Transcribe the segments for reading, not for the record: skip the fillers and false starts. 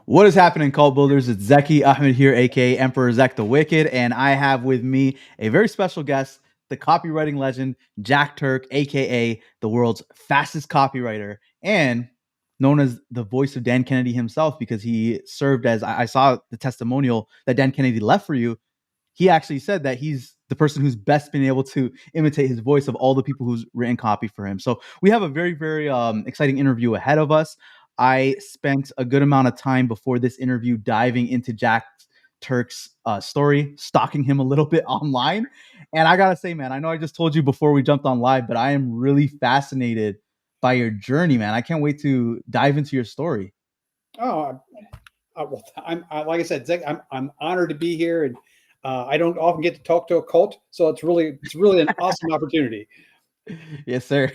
What is happening, cult builders? It's Zeki Ahmed here, aka Emperor Zek the Wicked, and I have with me a very special guest, the copywriting legend, Jack Turk, aka the world's fastest copywriter, and known as the voice of Dan Kennedy himself, because he served as I saw the testimonial that Dan Kennedy left for you. He actually said that he's the person who's best been able to imitate his voice of all the people who's written copy for him. So we have a very, very exciting interview ahead of us. I spent a good amount of time before this interview diving into Jack Turk's story, stalking him a little bit online. And I gotta say, man, I know I just told you before we jumped on live, but I am really fascinated by your journey, man. I can't wait to dive into your story. Oh, well, like I said, Zach, I'm honored to be here, and I don't often get to talk to a cult, so it's really an awesome opportunity. Yes, sir.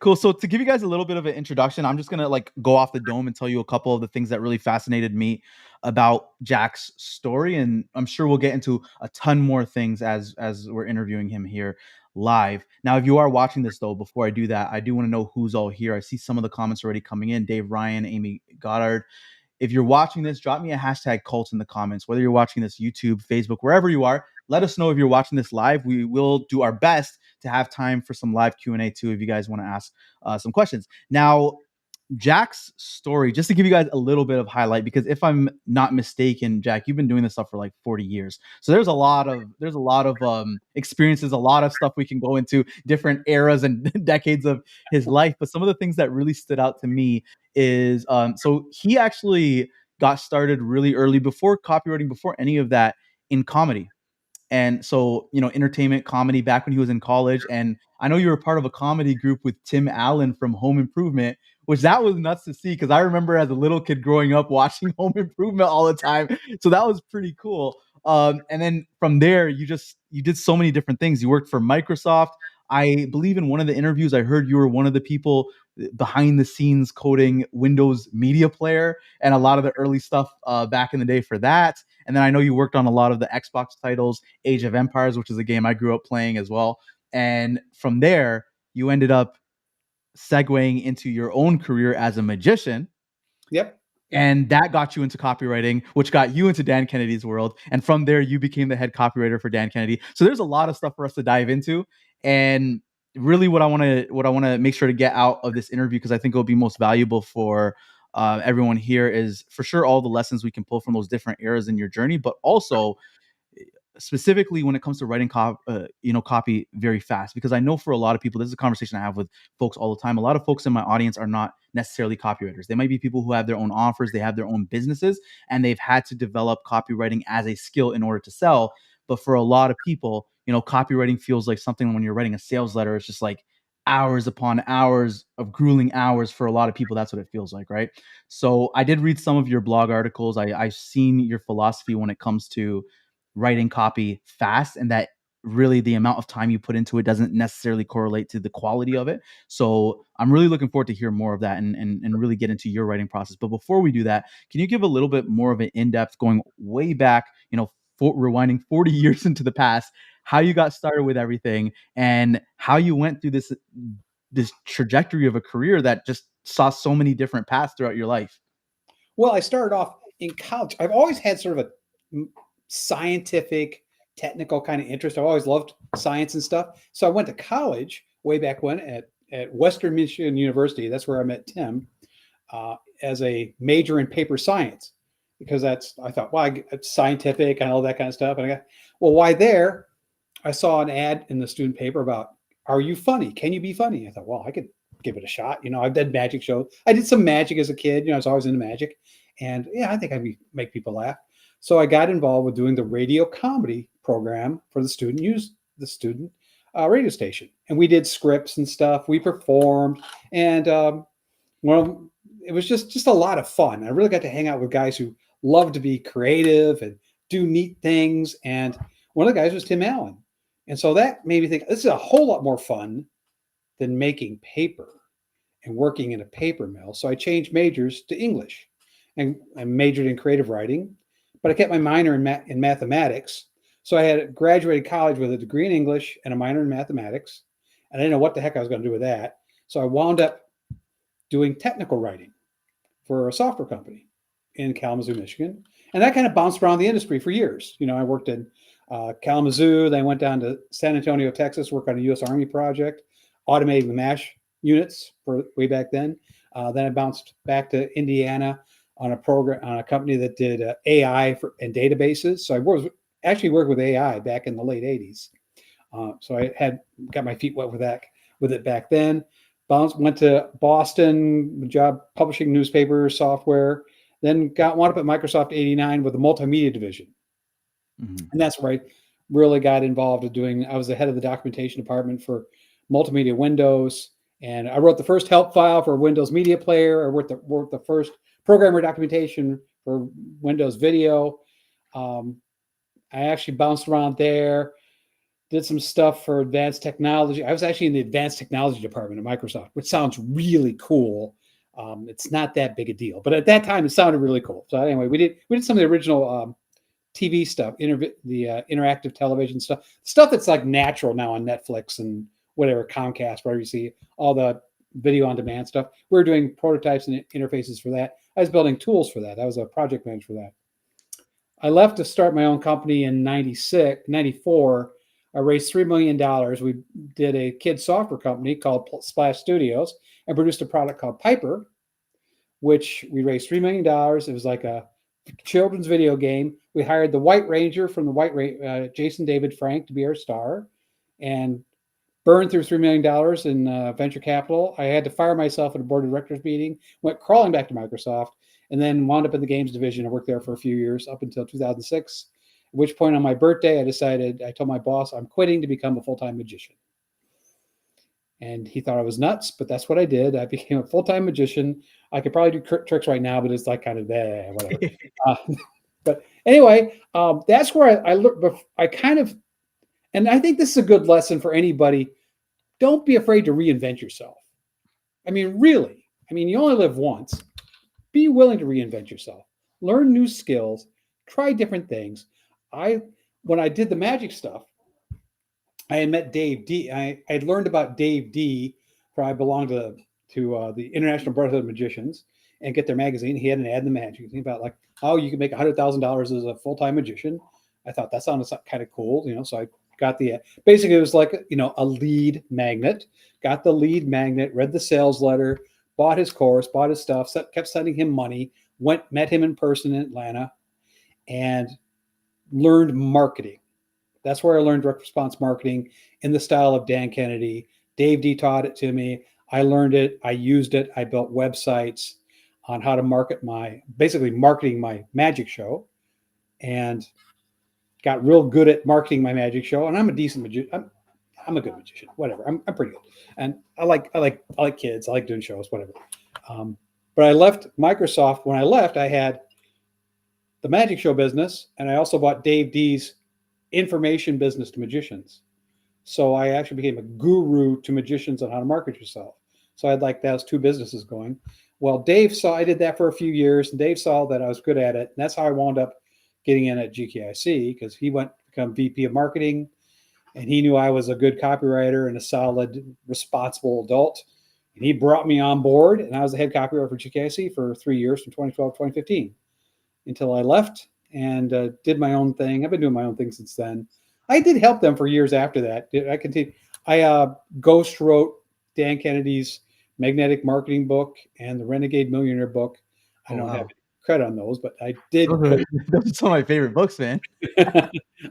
Cool. So to give you guys a little bit of an introduction, I'm just gonna like go off the dome and tell you a couple of the things that really fascinated me about Jack's story, and I'm sure we'll get into a ton more things as we're interviewing him here live. Now, if you are watching this though, before I do that, I do want to know who's all here. I see some of the comments already coming in. Dave Ryan, Amy Goddard. If you're watching this, drop me a hashtag cult in the comments, whether you're watching this YouTube, Facebook, wherever you are. Let us know if you're watching this live. We will do our best to have time for some live Q&A too, if you guys want to ask some questions. Now, Jack's story, just to give you guys a little bit of highlight, because if I'm not mistaken, Jack, you've been doing this stuff for like 40 years. So there's a lot of experiences, a lot of stuff we can go into, different eras and decades of his life. But some of the things that really stood out to me is so he actually got started really early before copywriting, before any of that, in comedy. And so, entertainment comedy back when he was in college. And I know you were part of a comedy group with Tim Allen from Home Improvement, which that was nuts to see because I remember as a little kid growing up watching Home Improvement all the time. So that was pretty cool. And then from there, you did so many different things. You worked for Microsoft. I believe in one of the interviews, I heard you were one of the people behind the scenes coding Windows Media Player and a lot of the early stuff back in the day for that. And then I know you worked on a lot of the Xbox titles, Age of Empires, which is a game I grew up playing as well. And from there, you ended up segueing into your own career as a magician. Yep. And that got you into copywriting, which got you into Dan Kennedy's world. And from there, you became the head copywriter for Dan Kennedy. So there's a lot of stuff for us to dive into. And really, what I want to make sure to get out of this interview, because I think it'll be most valuable for everyone here, is for sure all the lessons we can pull from those different eras in your journey, but also specifically when it comes to writing copy very fast, because I know for a lot of people, this is a conversation I have with folks all the time. A lot of folks in my audience are not necessarily copywriters. They might be people who have their own offers, they have their own businesses, and they've had to develop copywriting as a skill in order to sell. But for a lot of people, copywriting feels like something when you're writing a sales letter, it's just like hours upon hours of grueling hours. For a lot of people, that's what it feels like, right? So I did read some of your blog articles. I've seen your philosophy when it comes to writing copy fast, and that really the amount of time you put into it doesn't necessarily correlate to the quality of it. So I'm really looking forward to hear more of that and really get into your writing process. But before we do that, can you give a little bit more of an in-depth, going way back, rewinding 40 years into the past, how you got started with everything and how you went through this trajectory of a career that just saw so many different paths throughout your life? Well, I started off in college. I've always had sort of a scientific, technical kind of interest. I've always loved science and stuff. So I went to college way back when at Western Michigan University. That's where I met Tim as a major in paper science, because I thought, well, it's scientific and all that kind of stuff. And I got, well, why there? I saw an ad in the student paper about, are you funny? Can you be funny? I thought, well, I could give it a shot. I've done magic shows. I did some magic as a kid. I was always into magic. And yeah, I think I could make people laugh. So I got involved with doing the radio comedy program for the student radio station. And we did scripts and stuff. We performed. And well, it was just a lot of fun. I really got to hang out with guys who love to be creative and do neat things. And one of the guys was Tim Allen. And so that made me think, this is a whole lot more fun than making paper and working in a paper mill. So I changed majors to English, and I majored in creative writing, but I kept my minor in mathematics. So I had graduated college with a degree in English and a minor in mathematics. And I didn't know what the heck I was going to do with that. So I wound up doing technical writing for a software company. in Kalamazoo, Michigan. And that kind of bounced around the industry for years. I worked in Kalamazoo, then I went down to San Antonio, Texas, worked on a U.S. Army project, automating the MASH units for way back then. Then I bounced back to Indiana on a company that did AI and databases. So I actually worked with AI back in the late 80s. So I got my feet wet with it back then. Went to Boston, job publishing newspaper software, then wound up at Microsoft 89 with the multimedia division. Mm-hmm. And that's where I really got involved in I was the head of the documentation department for multimedia Windows. And I wrote the first help file for Windows Media Player. I wrote the first programmer documentation for Windows Video. I actually bounced around there, did some stuff for advanced technology. I was actually in the advanced technology department at Microsoft, which sounds really cool. It's not that big a deal, but at that time it sounded really cool. So anyway, we did some of the original TV stuff, the interactive television stuff that's like natural now on Netflix and whatever, Comcast, wherever you see all the video on demand stuff. We were doing prototypes and interfaces for that. I was building tools for that. I was a project manager for that. I left to start my own company in 94. I raised $3 million. We did a kid software company called Splash Studios and produced a product called Piper, which we raised $3 million. It was like a children's video game. We hired the White Ranger from Jason David Frank to be our star, and burned through $3 million in venture capital. I had to fire myself at a board of directors meeting, went crawling back to Microsoft, and then wound up in the games division. I worked there for a few years up until 2006, at which point on my birthday, I told my boss, I'm quitting to become a full-time magician. And he thought I was nuts, but that's what I did. I became a full-time magician. I could probably do tricks right now, but it's like kind of whatever. But anyway, that's where I looked. I kind of, and I think this is a good lesson for anybody. Don't be afraid to reinvent yourself. I mean, really. I mean, you only live once. Be willing to reinvent yourself. Learn new skills. Try different things. When I did the magic stuff, I had met Dave D. I had learned about Dave D. I belonged to the International Brotherhood of Magicians and get their magazine. He had an ad in the magazine about like how you can make $100,000 as a full-time magician. I thought that sounded kind of cool, so I got the ad. Basically, it was like a lead magnet. Got the lead magnet, read the sales letter, bought his course, bought his stuff, kept sending him money. Met him in person in Atlanta, and learned marketing. That's where I learned direct response marketing in the style of Dan Kennedy. Dave D taught it to me. I learned it. I used it. I built websites on how to marketing my magic show, and got real good at marketing my magic show. And I'm a decent magician. I'm a good magician. Whatever. I'm pretty good. And I like kids. I like doing shows. Whatever. But I left Microsoft. When I left, I had the magic show business, and I also bought Dave D's information business to magicians. So I actually became a guru to magicians on how to market yourself. So I had those two businesses going. Well, Dave saw I did that for a few years, and Dave saw that I was good at it. And that's how I wound up getting in at GKIC, because he went to become VP of marketing, and he knew I was a good copywriter and a solid, responsible adult. And he brought me on board, and I was the head copywriter for GKIC for 3 years, from 2012 to 2015, until I left and did my own thing. I've been doing my own thing since then. I did help them for years after that. I continued. I ghost wrote Dan Kennedy's Magnetic Marketing book and the Renegade Millionaire book. I don't have any credit on those, but I did. Those are some of my favorite books, man.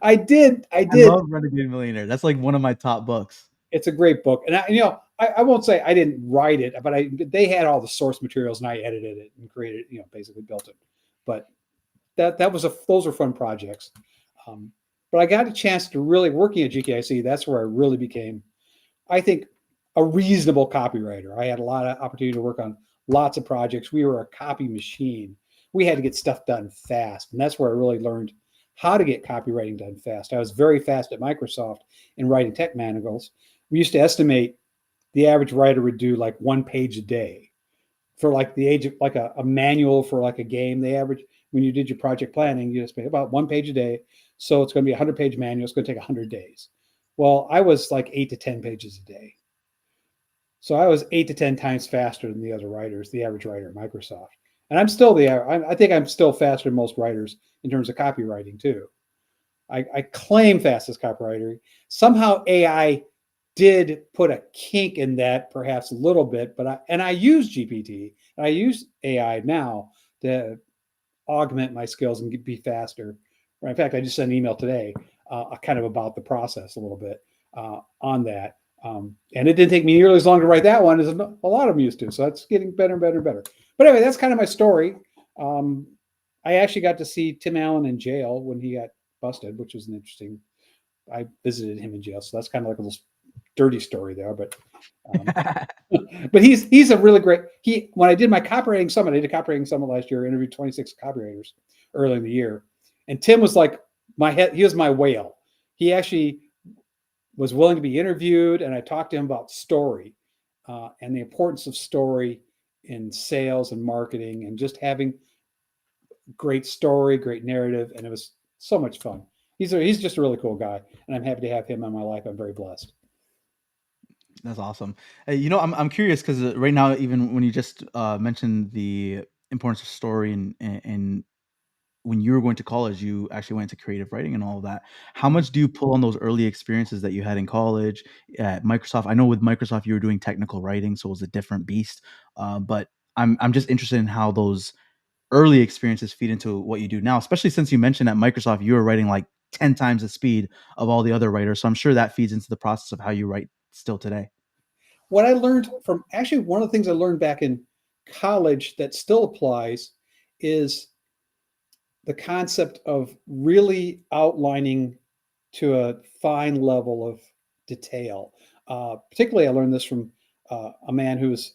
I did. I love Renegade Millionaire. That's like one of my top books. It's a great book. And I won't say I didn't write it, but they had all the source materials, and I edited it and created, basically built it. But those were fun projects. But I got a chance to really working at GKIC. That's where I really became, I think, a reasonable copywriter. I had a lot of opportunity to work on lots of projects. We were a copy machine. We had to get stuff done fast. And that's where I really learned how to get copywriting done fast. I was very fast at Microsoft in writing tech manuals. We used to estimate the average writer would do like 1 page a day for like the age of like a manual for like a game. The average, when you did your project planning, you estimate about 1 page a day. So it's going to be a 100-page manual. It's going to take 100 days. Well, I was like 8 to 10 pages a day. So I was 8 to 10 times faster than the other writers, the average writer at Microsoft. And I'm still I think I'm still faster than most writers in terms of copywriting too. I claim fastest copywriter. Somehow AI did put a kink in that, perhaps a little bit, but I use GPT and I use AI now to augment my skills and be faster. In fact, I just sent an email today, kind of about the process a little bit on that. And it didn't take me nearly as long to write that one as a lot of them used to. So that's getting better and better and better. But anyway, that's kind of my story. Um, I actually got to see Tim Allen in jail when he got busted, which was an interesting. I visited him in jail, so that's kind of like a little dirty story there. Um, but he's a really great. He when I did my copywriting summit, I did a copywriting summit last year. I interviewed 26 copywriters early in the year, and Tim was like my head. He was my whale. He actually was willing to be interviewed, and I talked to him about story and the importance of story in sales and marketing, and just having great story, great narrative, and it was so much fun. He's just a really cool guy, and I'm happy to have him in my life. I'm very blessed. That's awesome. I'm curious because right now, even when you just mentioned the importance of story and when you were going to college, you actually went into creative writing and all of that. How much do you pull on those early experiences that you had in college at Microsoft? I know with Microsoft you were doing technical writing, so it was a different beast. But I'm just interested in how those early experiences feed into what you do now, especially since you mentioned at Microsoft you were writing like 10 times the speed of all the other writers. So I'm sure that feeds into the process of how you write still today. What I learned from actually one of the things I learned back in college that still applies is the concept of really outlining to a fine level of detail. Particularly, I learned this from a man who's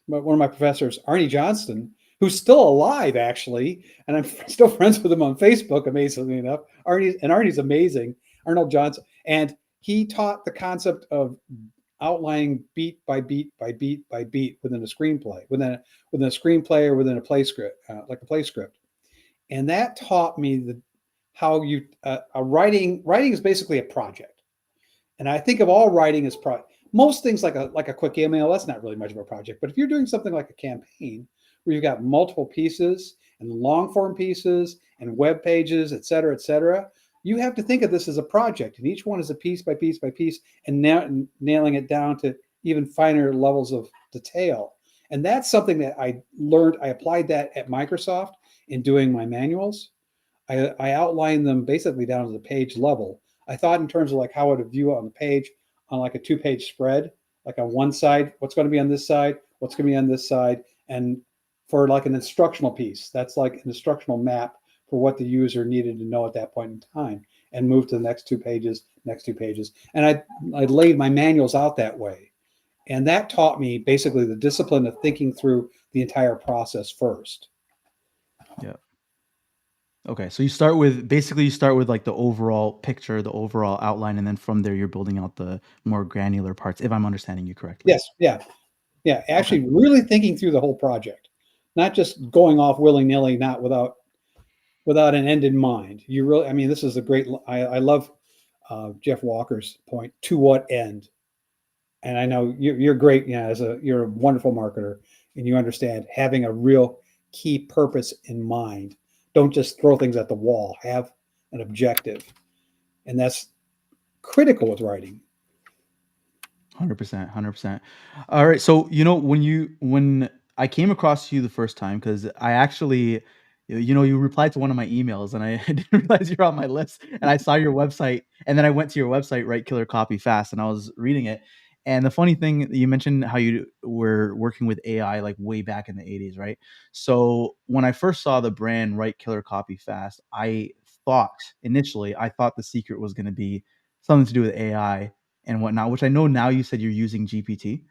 one of my professors, Arnie Johnston, who's still alive, actually, and I'm still friends with him on Facebook. Amazingly enough, Arnie's amazing, Arnold Johnson, and he taught the concept of outlining beat by beat by beat by beat within a screenplay, within a screenplay or within a play script, like a play script, and that taught me how you a writing is basically a project, and I think of all writing as most things like a quick email. That's not really much of a project, but if you're doing something like a campaign where you've got multiple pieces and long form pieces and web pages, et cetera, you have to think of this as a project, and each one is a piece by piece by piece, and now nailing it down to even finer levels of detail. And that's something that I learned. I applied that at Microsoft in doing my manuals. I outlined them basically down to the page level. I thought in terms of like how I would view it on the page on like a 2-page spread, like on one side, what's going to be on this side, what's going to be on this side, and for like an instructional piece, that's like an instructional map for what the user needed to know at that point in time, and move to the next 2 pages, next 2 pages. And I laid my manuals out that way. And that taught me basically the discipline of thinking through the entire process first. Yeah. Okay, so you start with like the overall picture, the overall outline, and then from there you're building out the more granular parts, if I'm understanding you correctly. Yes, yeah, yeah. Okay. Actually, really thinking through the whole project, not just going off willy nilly, not without an end in mind. You really, I mean, this is a great. I love Jeff Walker's point. To what end? And I know you're great. Yeah, you're a wonderful marketer, and you understand having a real key purpose in mind. Don't just throw things at the wall. Have an objective, and that's critical with writing. 100%, 100%. All right, so, when I came across you the first time, because I actually you replied to one of my emails, and I didn't realize you're on my list, and I saw your website, and then I went to your website, Write Killer Copy Fast, and I was reading it, and the funny thing, you mentioned how you were working with AI, like, way back in the '80s, right? So, when I first saw the brand Write Killer Copy Fast, I thought the secret was gonna be something to do with AI and whatnot, which I know now you said you're using GPT.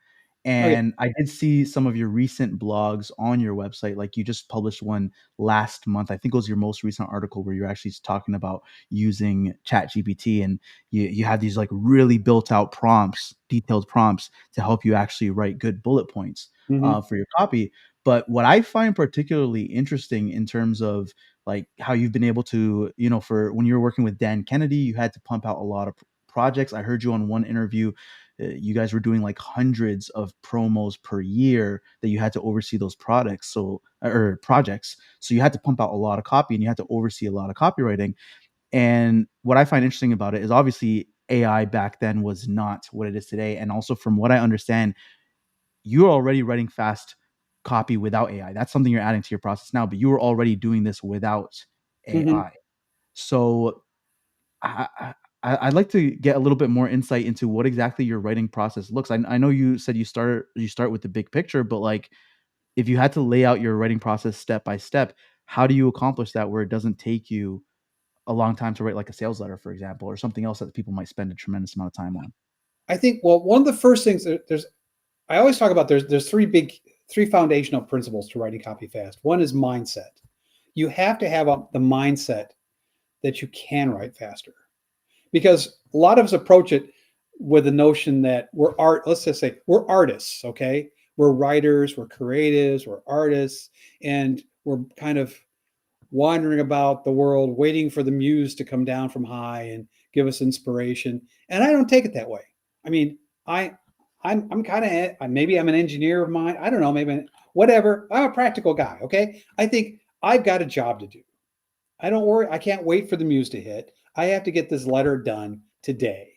Oh yeah. And I did see some of your recent blogs on your website. Like you just published one last month. I think it was your most recent article where you're actually talking about using Chat GPT, and you had these like really built out prompts, detailed prompts to help you actually write good bullet points Mm-hmm. for your copy. But what I find particularly interesting in terms of like how you've been able to, for when you were working with Dan Kennedy, you had to pump out a lot of projects. I heard you on one interview. you guys were doing like hundreds of promos per year that you had to oversee those products, so or projects. So you had to pump out a lot of copy and you had to oversee a lot of copywriting. And what I find interesting about it is obviously AI back then was not what it is today. And also, from what I understand, you're already writing fast copy without AI. That's something you're adding to your process now, but you were already doing this without Mhm. AI. So I'd like to get a little bit more insight into what exactly your writing process looks. I know you said you start with the big picture, but like if you had to lay out your writing process step by step, how do you accomplish that where it doesn't take you a long time to write like a sales letter, for example, or something else that people might spend a tremendous amount of time on? I think, well, one of the first things there's I always talk about there's three foundational principles to writing copy fast. One is mindset. You have to have the mindset that you can write faster, because a lot of us approach it with the notion that let's just say we're artists, okay? We're writers, we're creatives, we're artists, and we're kind of wandering about the world waiting for the muse to come down from high and give us inspiration. And I don't take it that way. I mean, I'm kind of, maybe I'm an engineer of mine. I don't know, maybe whatever. I'm a practical guy, okay? I think I've got a job to do. I don't worry. I can't wait for the muse to hit. I have to get this letter done today,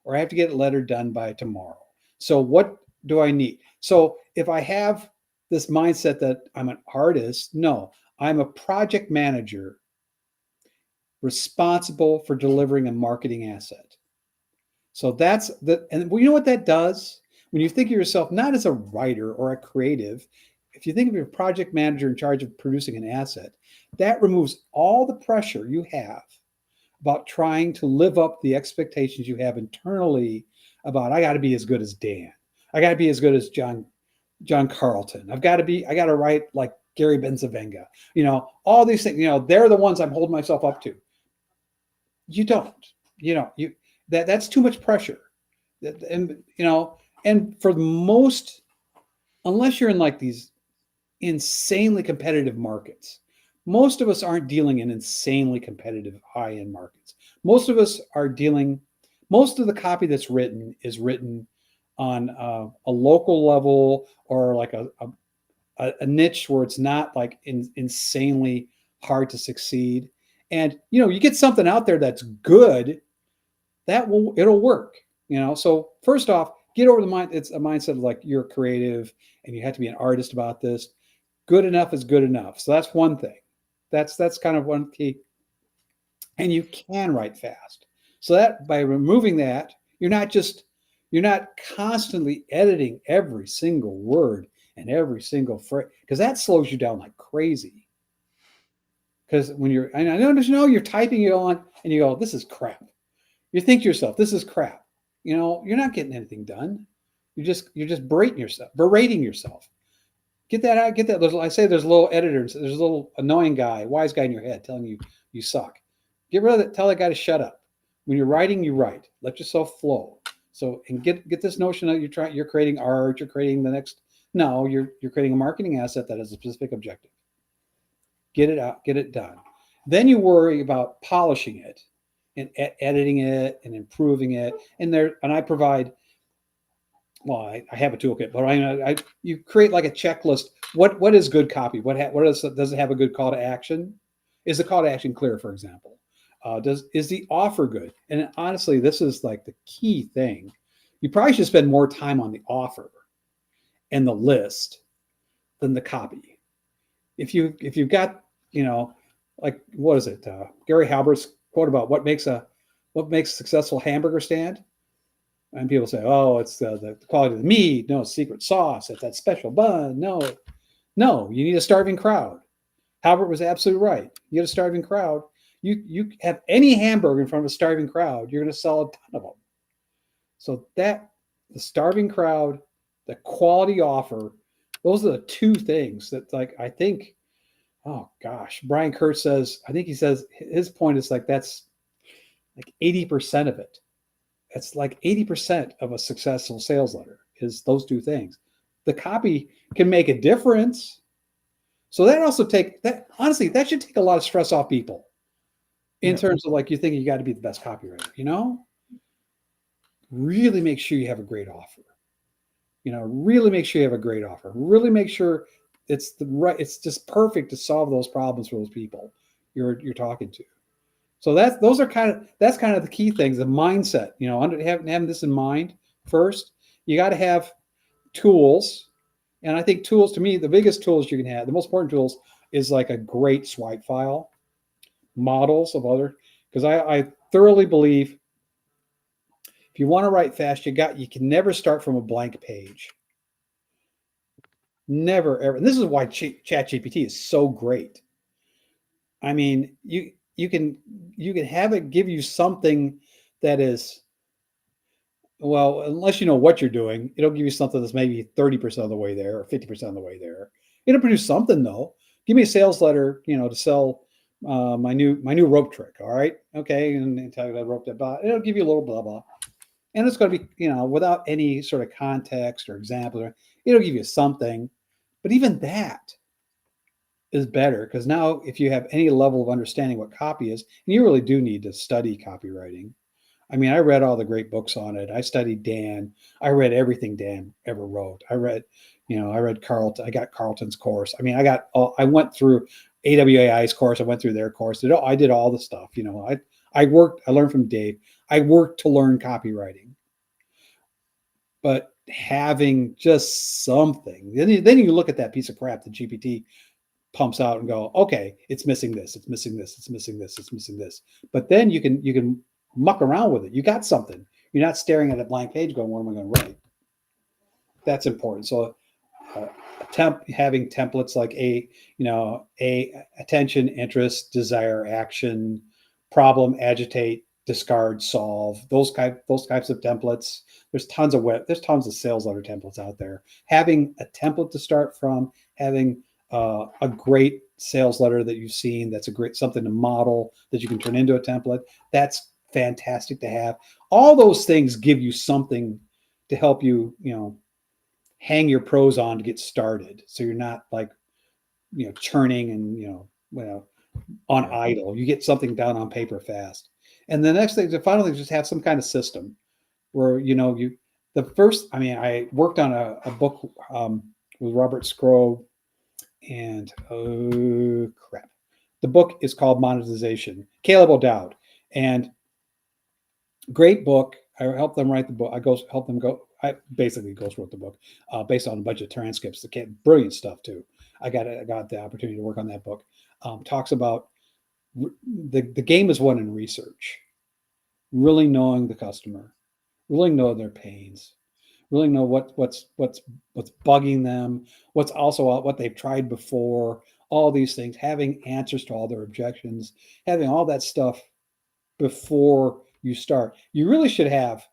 or I have to get a letter done by tomorrow. So what do I need? So if I have this mindset that I'm an artist, no, I'm a project manager responsible for delivering a marketing asset. So that's and you know what that does? When you think of yourself not as a writer or a creative, if you think of your project manager in charge of producing an asset, that removes all the pressure you have about trying to live up the expectations you have internally about I got to be as good as Dan. I got to be as good as John Carlton. I got to write like Gary Benzavenga. All these things, they're the ones I'm holding myself up to. You don't, that's too much pressure. And for most, unless you're in like these insanely competitive markets, most of us aren't dealing in insanely competitive high-end markets. Most of the copy that's written is written on a local level, or like a niche where it's not like insanely hard to succeed. And you get something out there that's good, it'll work. So first off, get over it's a mindset of like you're creative and you have to be an artist about this. Good enough is good enough. So that's one thing. That's kind of one key. And you can write fast. So that by removing that, you're not constantly editing every single word and every single phrase, because that slows you down like crazy. Because I know you're typing it on and you go, this is crap. You think to yourself, this is crap. You're not getting anything done. You're just berating yourself. Get that out. Get that. I say there's a little editor. There's a little annoying guy, wise guy in your head telling you suck. Get rid of it. Tell that guy to shut up. When you're writing, you write. Let yourself flow. So and get this notion that you're creating art. You're creating the next. No, you're creating a marketing asset that has a specific objective. Get it out. Get it done. Then you worry about polishing it and editing it and improving it. And I provide. Well, I have a toolkit, but you create like a checklist. What is good copy? Does it have a good call to action? Is the call to action clear, for example? Is the offer good? And honestly, this is like the key thing. You probably should spend more time on the offer and the list than the copy. If you've got, like what is it? Gary Halbert's quote about what makes a successful hamburger stand. And people say, oh, it's the quality of the meat. No, secret sauce. It's that special bun. No, you need a starving crowd. Halbert was absolutely right. You get a starving crowd. You have any hamburger in front of a starving crowd, you're going to sell a ton of them. So the starving crowd, the quality offer, those are the two things that I think, oh gosh, Brian Kurtz says, I think he says his point is like, that's like 80% of it. It's like 80% of a successful sales letter is those two things. The copy can make a difference. So that also honestly, that should take a lot of stress off people in terms of like, you think you got to be the best copywriter, really make sure you have a great offer. Really make sure you have a great offer. Really make sure it's just perfect to solve those problems for those people you're talking to. So that's kind of the key things, the mindset. Having this in mind first. You got to have tools, and I think tools, to me, the biggest tools you can have, the most important tools, is like a great swipe file, models of other, because I thoroughly believe if you want to write fast, you can never start from a blank page. Never ever. And this is why ChatGPT is so great. I mean, you can have it give you something that is, well, unless you know what you're doing, it'll give you something that's maybe 30% of the way there or 50% of the way there. It'll produce something though. Give me a sales letter, to sell my new rope trick. All right, okay, and tell you that rope that blah. It'll give you a little blah blah, and it's going to be without any sort of context or example. It'll give you something, but even that is better because now if you have any level of understanding what copy is, and you really do need to study copywriting. I mean, I read all the great books on it. I studied Dan. I read everything Dan ever wrote. I read Carlton. I got Carlton's course. I mean, I went through AWAI's course. I went through their course. I did all the stuff. I learned from Dave. I worked to learn copywriting. But having just something, then you look at that piece of crap that GPT pumps out and go, okay, it's missing this, it's missing this, it's missing this, it's missing this. But then you can muck around with it. You got something. You're not staring at a blank page going, what am I going to write? That's important. So having templates like a attention, interest, desire, action, problem, agitate, discard, solve, those types of templates. There's tons of sales letter templates out there. Having a template to start from, having a great sales letter that you've seen, that's something to model that you can turn into a template. That's fantastic to have. All those things give you something to help you, hang your pros on to get started. So you're not like, churning and, on idle. You get something down on paper fast. And the next thing, the final thing is just have some kind of system where, I worked on a book with Robert Scrow, and the book is called Monetization. Caleb O'Dowd, and great book. I helped them write the book. I basically wrote the book based on a bunch of transcripts. Brilliant stuff too. I got the opportunity to work on that book. Talks about the game is won in research, really knowing the customer, really know their pains, really know what's bugging them, what's also what they've tried before, all these things, having answers to all their objections, having all that stuff before you start. You really should have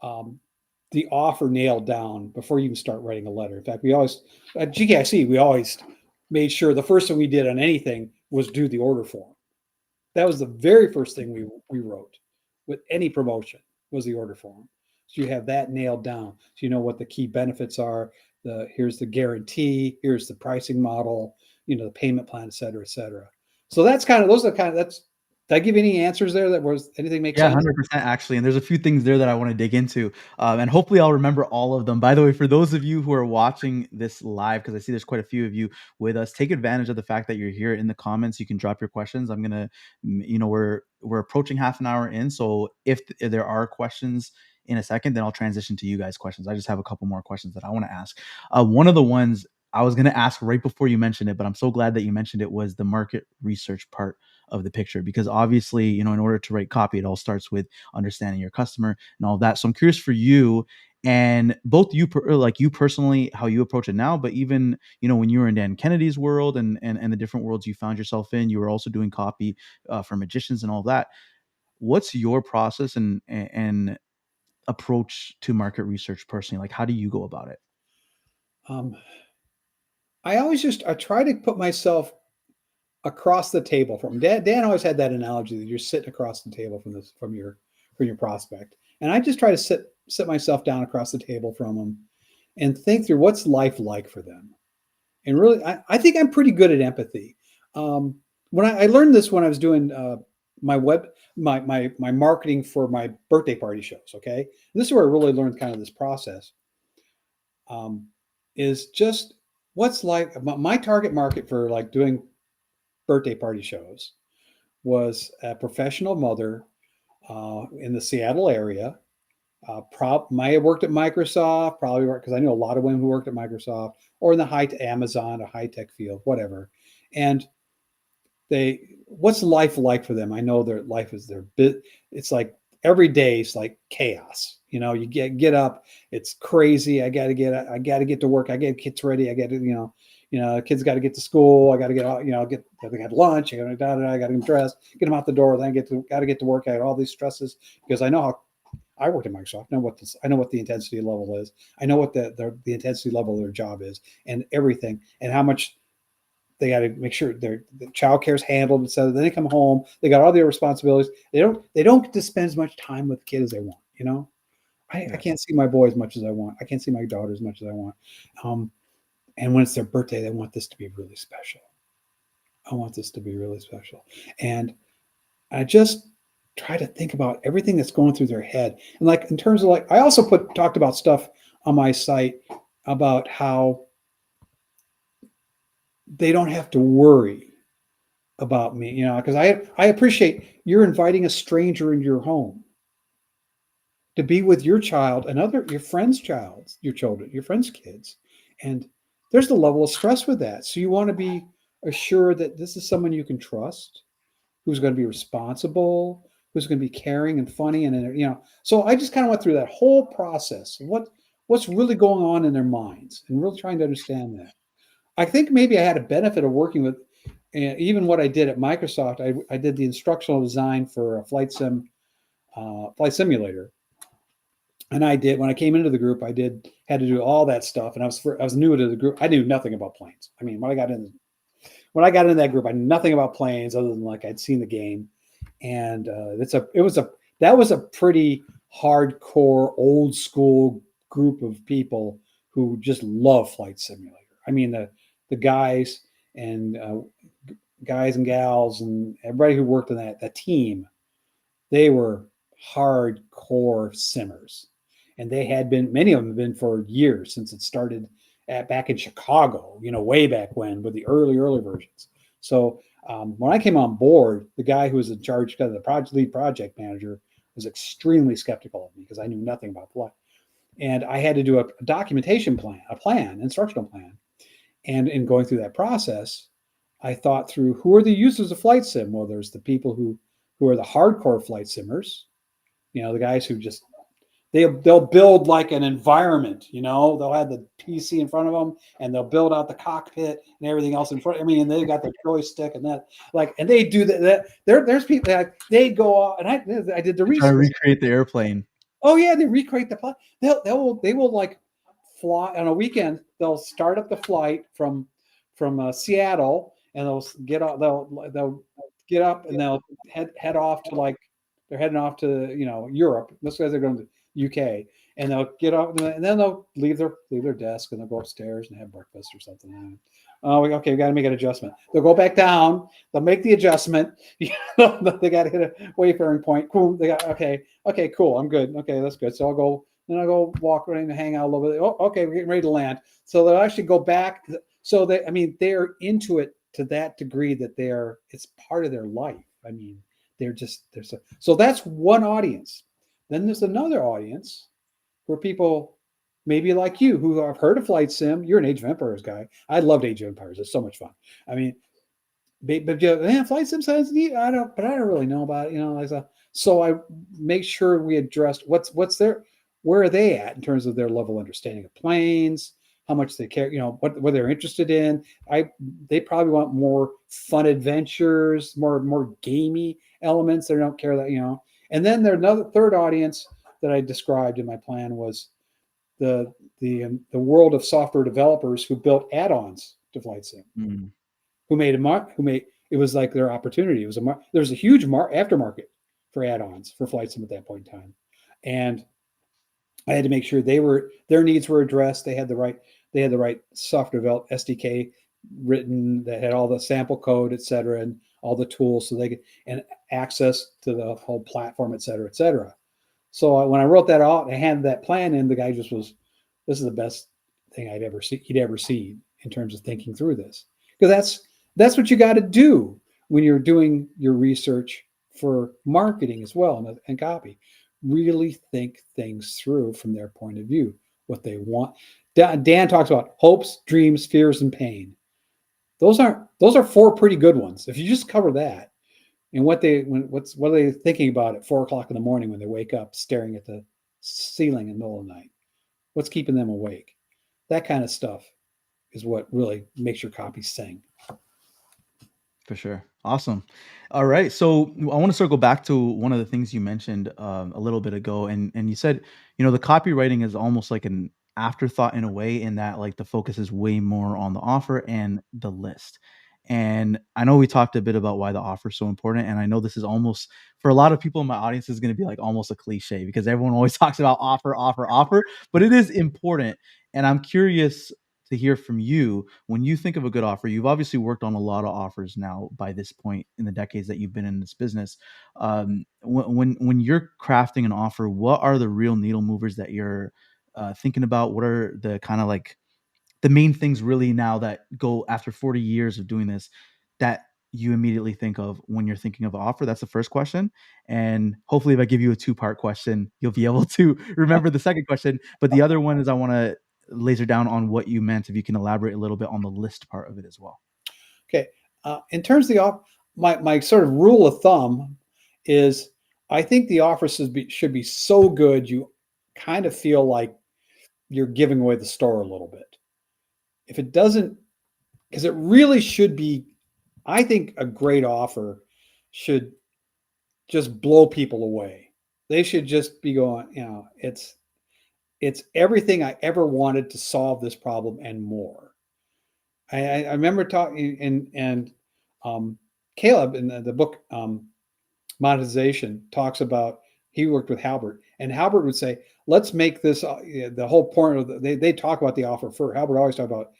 the offer nailed down before you even start writing a letter. In fact, we always at GKIC, we always made sure the first thing we did on anything was do the order form. That was the very first thing we wrote with any promotion, was the order form. So you have that nailed down. So you know what the key benefits are. Here's the guarantee. Here's the pricing model. The payment plan, et cetera, et cetera. So did I give any answers there? Anything make Yeah, sense? 100% actually. And there's a few things there that I want to dig into. And hopefully I'll remember all of them. By the way, for those of you who are watching this live, because I see there's quite a few of you with us, take advantage of the fact that you're here in the comments. You can drop your questions. I'm going to, we're approaching half an hour in. So if there are questions in a second, then I'll transition to you guys' questions. I just have a couple more questions that I want to ask. One of the ones I was going to ask right before you mentioned it, but I'm so glad that you mentioned it, was the market research part of the picture, because obviously, in order to write copy, it all starts with understanding your customer and all that. So I'm curious for you, and both you personally, how you approach it now, but even, when you were in Dan Kennedy's world and the different worlds you found yourself in, you were also doing copy for magicians and all that. What's your process and approach to market research personally? Like, how do you go about it? I try to put myself across the table from Dan. Dan always had that analogy that you're sitting across the table from your prospect, and I just try to sit myself down across the table from them and think through what's life like for them. And really, I think I'm pretty good at empathy. When I learned this when I was doing my marketing for my birthday party shows. Okay, and this is where I really learned kind of this process. Is just what's like my target market for like doing birthday party shows was a professional mother in the Seattle area. Might have worked at Microsoft, probably worked because I know a lot of women who worked at Microsoft or in the Amazon, a high tech field, whatever. And what's life like for them? I know their life is their bit. It's like every day is like chaos. You get up, it's crazy. I got to get to work. I get kids ready. I got to, kids got to get to school. I got to get out, they have lunch. I got to get them dressed, get them out the door. Then got to get to work. I had all these stresses because I know how I worked at Microsoft. I know what the intensity level is. I know what the intensity level of their job is and everything and how much they got to make sure the child care is handled. And so then they come home, they got all their responsibilities. They don't get to spend as much time with the kid as they want. I can't see my boy as much as I want. I can't see my daughter as much as I want. And when it's their birthday, they want this to be really special. I want this to be really special. And I just try to think about everything that's going through their head. And like, in terms of like, I also talked about stuff on my site about how they don't have to worry about me, because I appreciate you're inviting a stranger into your home to be with your child and your friend's child, your children, your friend's kids. And there's the level of stress with that. So you want to be assured that this is someone you can trust, who's going to be responsible, who's going to be caring and funny. And, so I just kind of went through that whole process of what's really going on in their minds and really trying to understand that. I think maybe I had a benefit of working with even what I did at Microsoft. I did the instructional design for a flight simulator. And when I came into the group, had to do all that stuff. And I was new to the group. I knew nothing about planes. I mean, when I got into that group, I knew nothing about planes other than like I'd seen the game. And that was a pretty hardcore, old school group of people who just love Flight Simulator. I mean, the guys and gals and everybody who worked on that team, they were hardcore simmers. And many of them have been for years since it started back in Chicago, way back when with the early versions. So when I came on board, the guy who was in charge, kind of the lead project manager, was extremely skeptical of me because I knew nothing about flight. And I had to do a documentation plan, instructional plan. And in going through that process, I thought through who are the users of flight sim. Well, there's the people who are the hardcore flight simmers, the guys who just they'll build like an environment. They'll have the PC in front of them and they'll build out the cockpit and everything else in front. I mean, and they got the joystick and that, and they do that. There's people that they go out, and I did the research. Try to recreate the airplane. Oh yeah, they recreate the plane. They will like fly on a weekend. They'll start up the flight from Seattle, and they'll get off. They'll get up and they'll head off to like they're heading off to Europe. Most guys are going to UK, and they'll get up and then they'll leave their desk and they'll go upstairs and have breakfast or something. Oh, okay, we got to make an adjustment. They'll go back down. They'll make the adjustment. They got to hit a wayfaring point. Cool. Okay, cool. I'm good. Okay, that's good. So I'll go walk around and hang out a little bit. Oh, okay, we're getting ready to land. So they'll actually go back. So they're into it to that degree that it's part of their life. I mean, so that's one audience. Then there's another audience where people maybe like you who have heard of flight sim. You're an Age of Empires guy. I loved Age of Empires. It's so much fun. I mean, but flight sim sounds neat. I don't really know about it. So I make sure we addressed what's their, where are they at in terms of their level of understanding of planes, how much they care, what they're interested in. They probably want more fun adventures, more gamey elements. They don't care that, And then there's another third audience that I described in my plan was the world of software developers who built add-ons to flight sim, it was like their opportunity. There was a huge aftermarket for add-ons for flight sim at that point in time, and I had to make sure their needs were addressed. They had the right software developed SDK written that had all the sample code, et cetera, and all the tools so they can, and access to the whole platform, et cetera, et cetera. So when I wrote that out, I handed that plan in. The guy just was, this is the best thing he'd ever seen in terms of thinking through this, because that's what you got to do when you're doing your research for marketing as well, and copy. Really think things through from their point of view, what they want. Dan talks about hopes, dreams, fears, and pain. Those are four pretty good ones. If you just cover that, and what are they thinking about at 4 o'clock in the morning when they wake up, staring at the ceiling in the middle of the night? What's keeping them awake? That kind of stuff is what really makes your copy sing. For sure. Awesome. All right. So I want to circle back to one of the things you mentioned a little bit ago, and you said, the copywriting is almost like an afterthought in a way, in that like the focus is way more on the offer and the list. And I know we talked a bit about why the offer is so important, and I know this is almost, for a lot of people in my audience, is going to be like almost a cliche, because everyone always talks about offer, offer, offer, but it is important. And I'm curious to hear from you, when you think of a good offer. You've obviously worked on a lot of offers now by this point in the decades that you've been in this business. When you're crafting an offer, what are the real needle movers that you're thinking about? What are the kind of like the main things really now that go after 40 years of doing this, that you immediately think of when you're thinking of an offer? That's the first question. And hopefully if I give you a two-part question, you'll be able to remember the second question. But the other one is, I want to laser down on what you meant, if you can elaborate a little bit on the list part of it as well. Okay. In terms of the offer, my sort of rule of thumb is, I think the offer should be so good you kind of feel like you're giving away the store a little bit. If it doesn't, because it really should be, I think a great offer should just blow people away. They should just be going, it's everything I ever wanted to solve this problem and more. I remember talking, and Caleb in the book Monetization talks about, he worked with Halbert, and Halbert would say, let's make this the whole point of they talk about the offer first. Halbert always talk about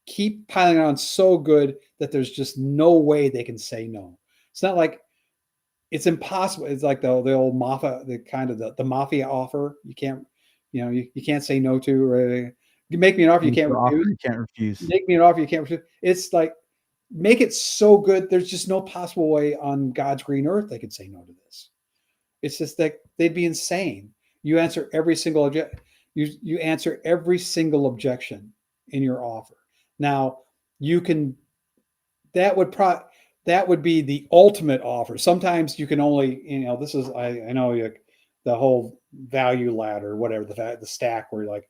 keep piling on so good that there's just no way they can say no. It's not like it's impossible. It's like the old mafia, the kind of the mafia offer. You can't, you can't say no to. Or you make me an offer you can't refuse. You can't refuse. Make me an offer you can't refuse. It's like, make it so good there's just no possible way on God's green earth they could say no to this. It's just that they'd be insane. You answer every single you answer every single objection in your offer. Now you can, that would be the ultimate offer. Sometimes you can only, this is, I know the whole value ladder, whatever, the stack, where you're like,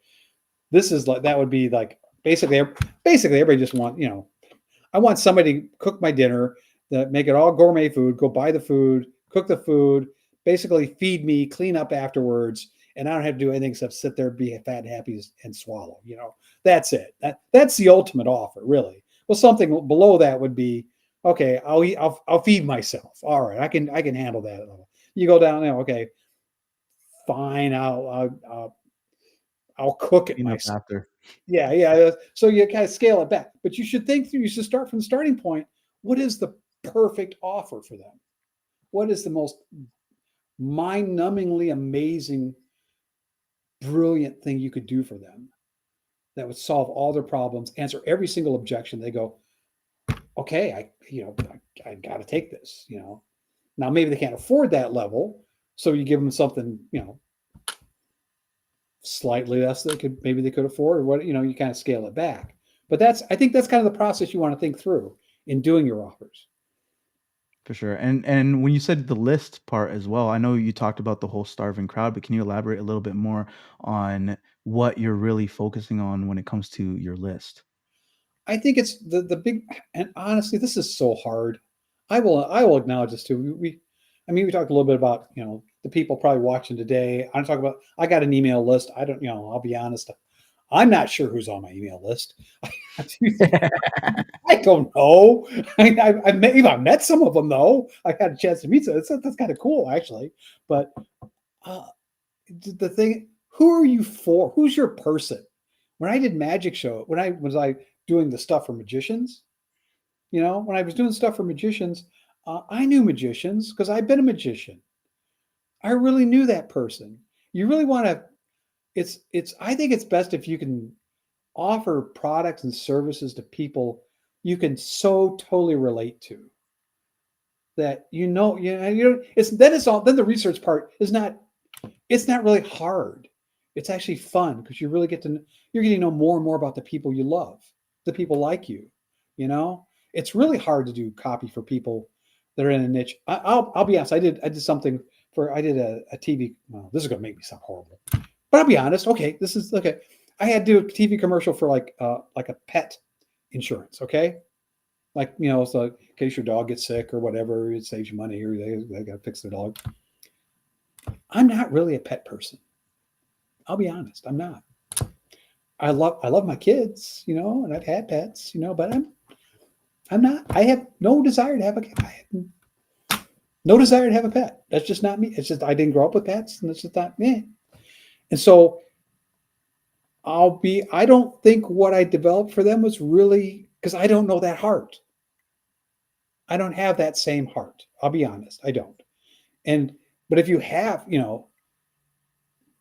this is like, that would be like, basically everybody just want, I want somebody to cook my dinner, that make it all gourmet food, go buy the food, cook the food, basically feed me, clean up afterwards, and I don't have to do anything except sit there, be fat and happy, and swallow. That's it. That's the ultimate offer, really. Well, something below that would be, okay, I'll feed myself. All right, I can handle that. You go down there, okay, fine, I'll cook it myself. After. Yeah. So you kind of scale it back, but you should think through. You should start from the starting point. What is the perfect offer for them? What is the most mind-numbingly amazing, brilliant thing you could do for them that would solve all their problems, answer every single objection? They go, okay, I got to take this. Now maybe they can't afford that level, so you give them something, slightly less they could afford, or what, you kind of scale it back. But I think that's kind of the process you want to think through in doing your offers. For sure. And when you said the list part as well, I know you talked about the whole starving crowd, but can you elaborate a little bit more on what you're really focusing on when it comes to your list? I think it's the big, and honestly, this is so hard. I will acknowledge this too. We talked a little bit about, the people probably watching today. I'm talking about, I got an email list. I don't, I'll be honest, I'm not sure who's on my email list. I don't know. I've met some of them though. I had a chance to meet some. That's kind of cool actually. But the thing, who are you for? Who's your person? When I did magic show, when I was doing the stuff for magicians, When I was doing stuff for magicians, I knew magicians because I've been a magician. I really knew that person. You really want to. I think it's best if you can offer products and services to people you can so totally relate to that then the research part is not it's not really hard. It's actually fun because you're getting to know more and more about the people you love, the people like you. It's really hard to do copy for people that are in a niche. I'll be honest. I did something I did a TV. Well, this is going to make me sound horrible, but I'll be honest. Okay, this is okay. I had to do a TV commercial for like a pet insurance. Okay, so in case your dog gets sick or whatever, it saves you money, or they got to fix their dog. I'm not really a pet person. I'll be honest. I'm not. I love my kids, and I've had pets, but I'm not. I have no desire to have a no desire to have a pet. That's just not me. It's just I didn't grow up with pets, and it's just not me. And so I don't think what I developed for them was really because I don't know that heart. I don't have that same heart. I'll be honest. I don't. But if you have,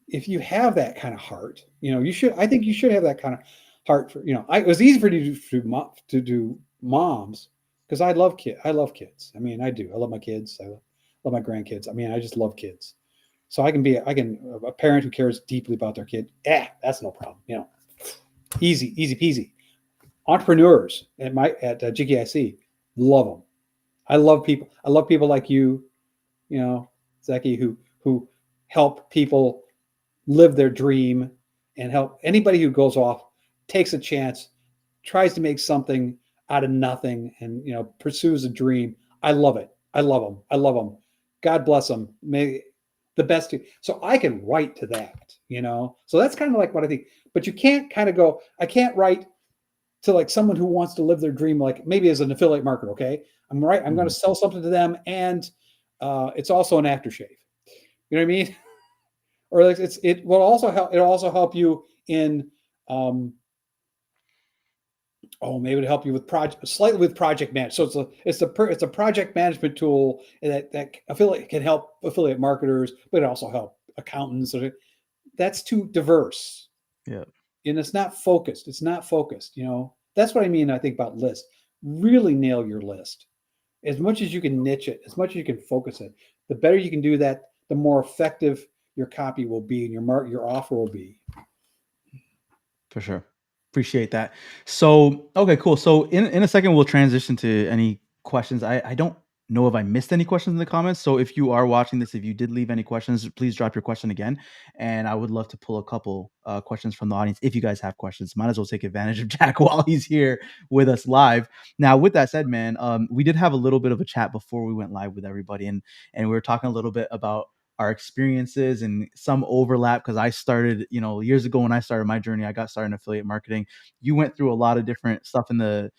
if you have that kind of heart, I think you should have that kind of heart for, it was easy for you to do moms because I love kids. I love kids. I mean, I do. I love my kids. I love my grandkids. I mean, I just love kids. So I can a parent who cares deeply about their kid. That's no problem. Easy peasy. Entrepreneurs at GKIC, love them. I love people. I love people like you, Zeki, who help people live their dream and help anybody who goes off, takes a chance, tries to make something out of nothing and, pursues a dream. I love it. I love them. I love them. God bless them. May the best. So I can write to that, so that's kind of like what I think, but you can't kind of go, I can't write to like someone who wants to live their dream, like maybe as an affiliate marketer. Okay. I'm going to sell something to them. And it's also an aftershave. You know what I mean? Or like it will also help. It'll also help you in, maybe it'll help you with project management. So it's a project management tool that affiliate can help affiliate marketers, but it also help accountants. That's too diverse. Yeah. And it's not focused. That's what I mean. I think about lists. Really nail your list. As much as you can niche it, as much as you can focus it, the better you can do that, the more effective your copy will be and your offer will be. For sure. Appreciate that. So, okay, cool. So in a second, we'll transition to any questions. I don't know if I missed any questions in the comments. So if you are watching this, if you did leave any questions, please drop your question again. And I would love to pull a couple questions from the audience. If you guys have questions, might as well take advantage of Jack while he's here with us live. Now, with that said, man, we did have a little bit of a chat before we went live with everybody. And we were talking a little bit about our experiences and some overlap because I started, years ago when I started my journey, I got started in affiliate marketing. You went through a lot of different stuff in the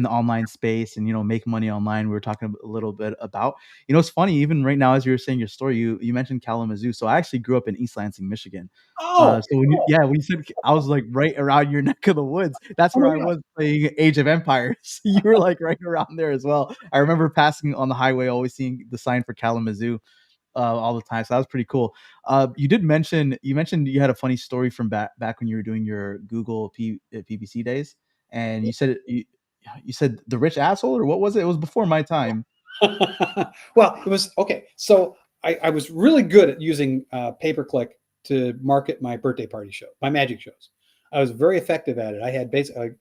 online space and, make money online. We were talking a little bit about, it's funny, even right now, as you were saying your story, you mentioned Kalamazoo. So I actually grew up in East Lansing, Michigan. Oh, So when you said, I was like right around your neck of the woods. That's oh where my I God. was playing Age of Empires. You were like right around there as well. I remember passing on the highway, always seeing the sign for Kalamazoo all the time. So that was pretty cool. You mentioned you had a funny story from back when you were doing your Google PPC days, and you said the rich asshole, or what was it? It was before my time. Well, it was okay. So I was really good at using pay-per-click to market my birthday party show, my magic shows. I was very effective at it. I had basically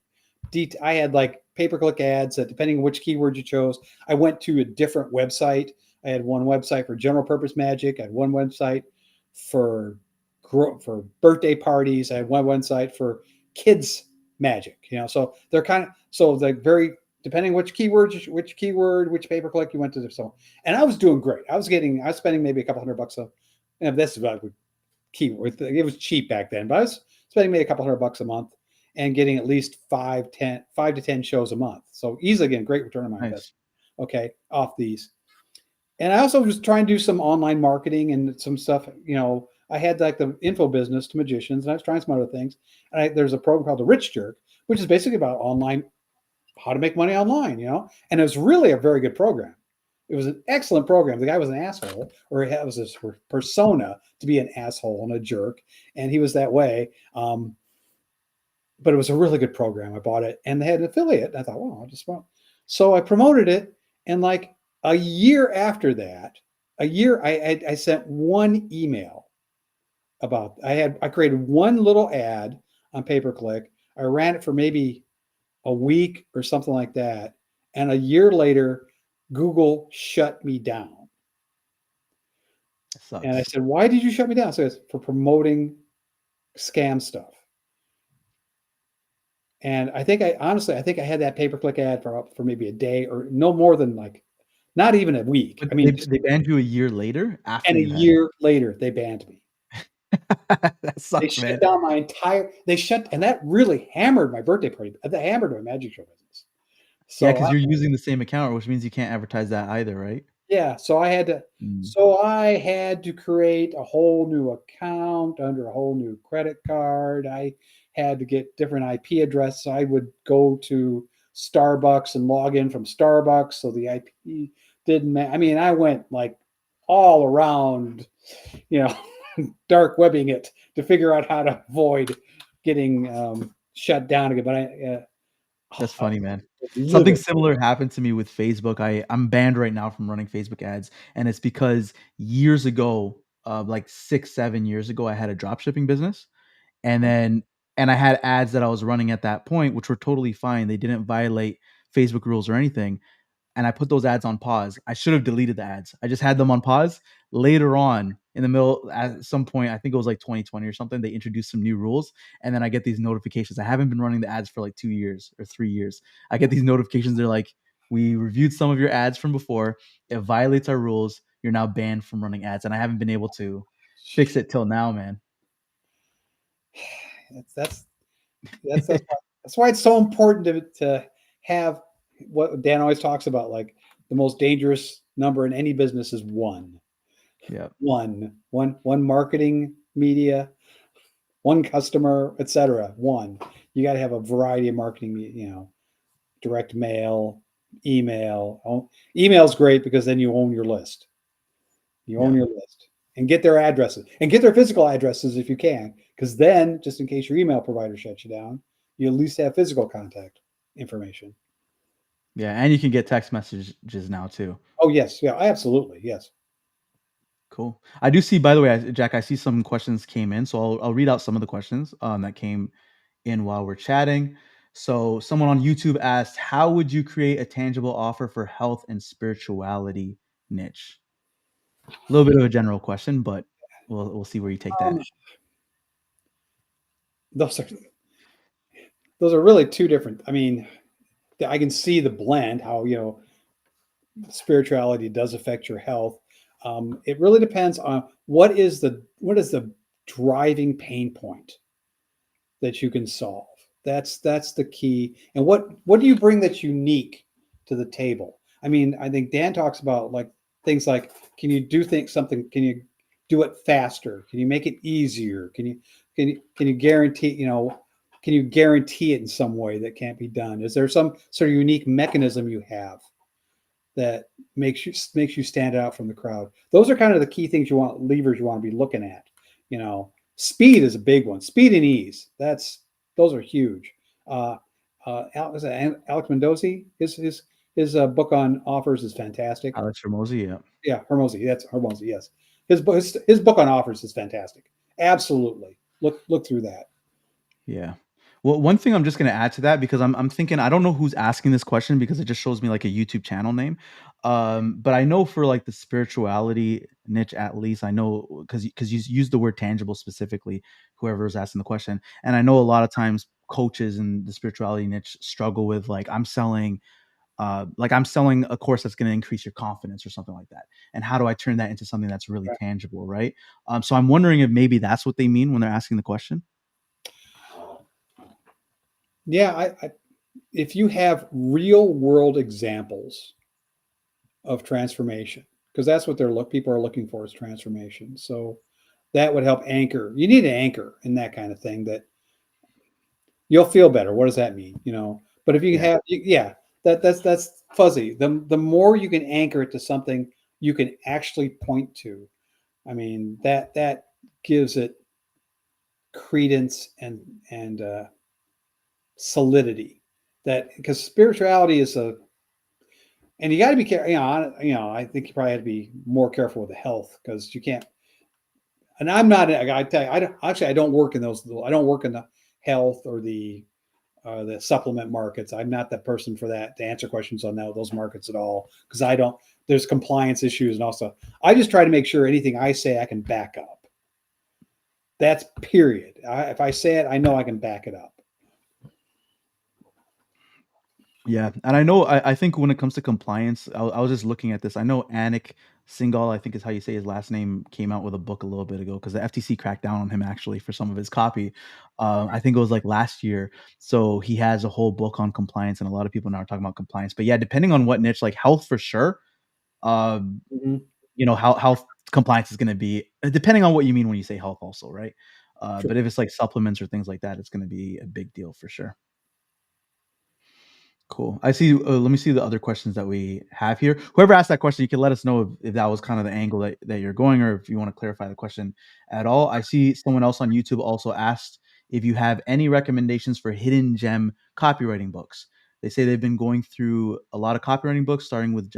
I had like pay-per-click ads that depending on which keyword you chose. I went to a different website. I had one website for general purpose magic. I had one website for birthday parties. I had one website for kids magic. So they're very depending which keyword, which pay-per-click you went to. So, and I was doing great. I was spending maybe a couple $100 this is about keyword. It was cheap back then, but I was spending maybe a couple $100 a month and getting at least 5 to 10 shows a month. So easily getting great return on my investment. Okay, off these. And I also was trying to do some online marketing and some stuff. I had like the info business to magicians, and I was trying some other things. And there's a program called the Rich Jerk, which is basically about online how to make money online, and it was really a very good program. It was an excellent program. The guy was an asshole, or it was this persona to be an asshole and a jerk, and he was that way. But it was a really good program. I bought it, and they had an affiliate. And I thought, well, I'll just want. So I promoted it, and like a year after that, I sent one email about. I created one little ad on pay per click. I ran it for maybe a week or something like that, and a year later, Google shut me down. That And I sucks. said, "Why did you shut me down?" So it's for promoting scam stuff. And I think I think I had that pay per click ad for maybe a day or no more than like not even a week. But I they mean, they banned you a year later after and a you had year later they banned me. that They sucks, shut man. down my entire. They shut, and that really hammered my birthday party. That hammered my magic show business. Yeah, So because you're using the same account, which means you can't advertise that either, right? yeah, Mm. so I had to create a whole new account under a whole new credit card. I had to get different IP addresses. I would go to Starbucks and log in from Starbucks, so the IP didn't I mean, I went like all around, you know, dark webbing it to figure out how to avoid getting shut down again. But That's I funny, man. was Something livid. similar happened to me with Facebook. I'm banned right now from running Facebook ads, and it's because years ago, like 6, 7 years ago, I had a drop shipping business, and then and I had ads that I was running at that point, which were totally fine. They didn't violate Facebook rules or anything, and I put those ads on pause. I should have deleted the ads. I just had them on pause. Later on, in the middle, at some point, I think it was like 2020 or something, they introduced some new rules, and then I get these notifications. I haven't been running the ads for like 2 years or 3 years. I get these notifications. They're like, "We reviewed some of your ads from before. It violates our rules. You're now banned from running ads." And I haven't been able to fix it till now, man. That's that's that's why it's so important to have what Dan always talks about, like the most dangerous number in any business is one. Yeah, One marketing media, one customer, etc. One. You got to have a variety of marketing, direct mail, email. Email's great because then you own your list. You own yeah. your list and get their addresses and get their physical addresses if you can, because then just in case your email provider shuts you down, you at least have physical contact information. Yeah, and you can get text messages now too. Oh yes, yeah, absolutely, yes. Cool. I do see, by the way, Jack, I see some questions came in, so I'll read out some of the questions that came in while we're chatting. So, someone on YouTube asked, "How would you create a tangible offer for health and spirituality niche?" A little bit of a general question, but we'll see where you take Um, that. those are those are really two different. I mean, I can see the blend, how spirituality does affect your health. It really depends on what is the driving pain point that you can solve. That's the key. And what do you bring that's unique to the table? I mean, I think Dan talks about like things like, can you do things something? Can you do it faster? Can you make it easier? Can you guarantee can you guarantee it in some way that can't be done? Is there some sort of unique mechanism you have that makes you stand out from the crowd? Those are kind of the key things levers you want to be looking at. Speed is a big one. Speed and ease. Those are huge. Alex Mendoza? His book on offers is fantastic. Alex Ramosi, yeah. Yeah, Hermosi. That's Hermosi. Yes, his book on offers is fantastic. Absolutely, look through that. Yeah. Well, one thing I'm just gonna add to that because I'm thinking I don't know who's asking this question because it just shows me like a YouTube channel name. But I know for like the spirituality niche, at least I know because you use the word tangible specifically, whoever is asking the question. And I know a lot of times coaches in the spirituality niche struggle with like I'm selling a course that's going to increase your confidence or something like that. And how do I turn that into something that's really tangible, right? So I'm wondering if maybe that's what they mean when they're asking the question. Yeah, if you have real world examples of transformation, because that's what people are looking for, is transformation. So that would help anchor. You need an anchor in that kind of thing, that you'll feel better. What does that mean? But if you Yeah. have, yeah, that's fuzzy. The more you can anchor it to something you can actually point to, I mean that gives it credence and solidity. That because spirituality is a and you got to be careful. I think you probably have to be more careful with the health because you can't. And I'm not. I tell you, I don't actually. I don't work in those. I don't work in the health or the supplement markets. I'm not that person for that to answer questions on those markets at all because I don't. There's compliance issues and also I just try to make sure anything I say I can back up. That's period. If I say it, I know I can back it up. Yeah, and I know I think when it comes to compliance, I was just looking at this. I know Anik Singhal, I think is how you say his last name, came out with a book a little bit ago because the FTC cracked down on him actually for some of his copy. I think it was like last year. So he has a whole book on compliance, and a lot of people now are talking about compliance. But yeah, depending on what niche, like health for sure. Um, Mhm. how health compliance is going to be depending on what you mean when you say health, also, right? Sure. But if it's like supplements or things like that, it's going to be a big deal for sure. Cool. I see. Let me see the other questions that we have here. Whoever asked that question, you can let us know if that was kind of the angle that you're going, or if you want to clarify the question at all. I see someone else on YouTube also asked if you have any recommendations for hidden gem copywriting books. They say they've been going through a lot of copywriting books, starting with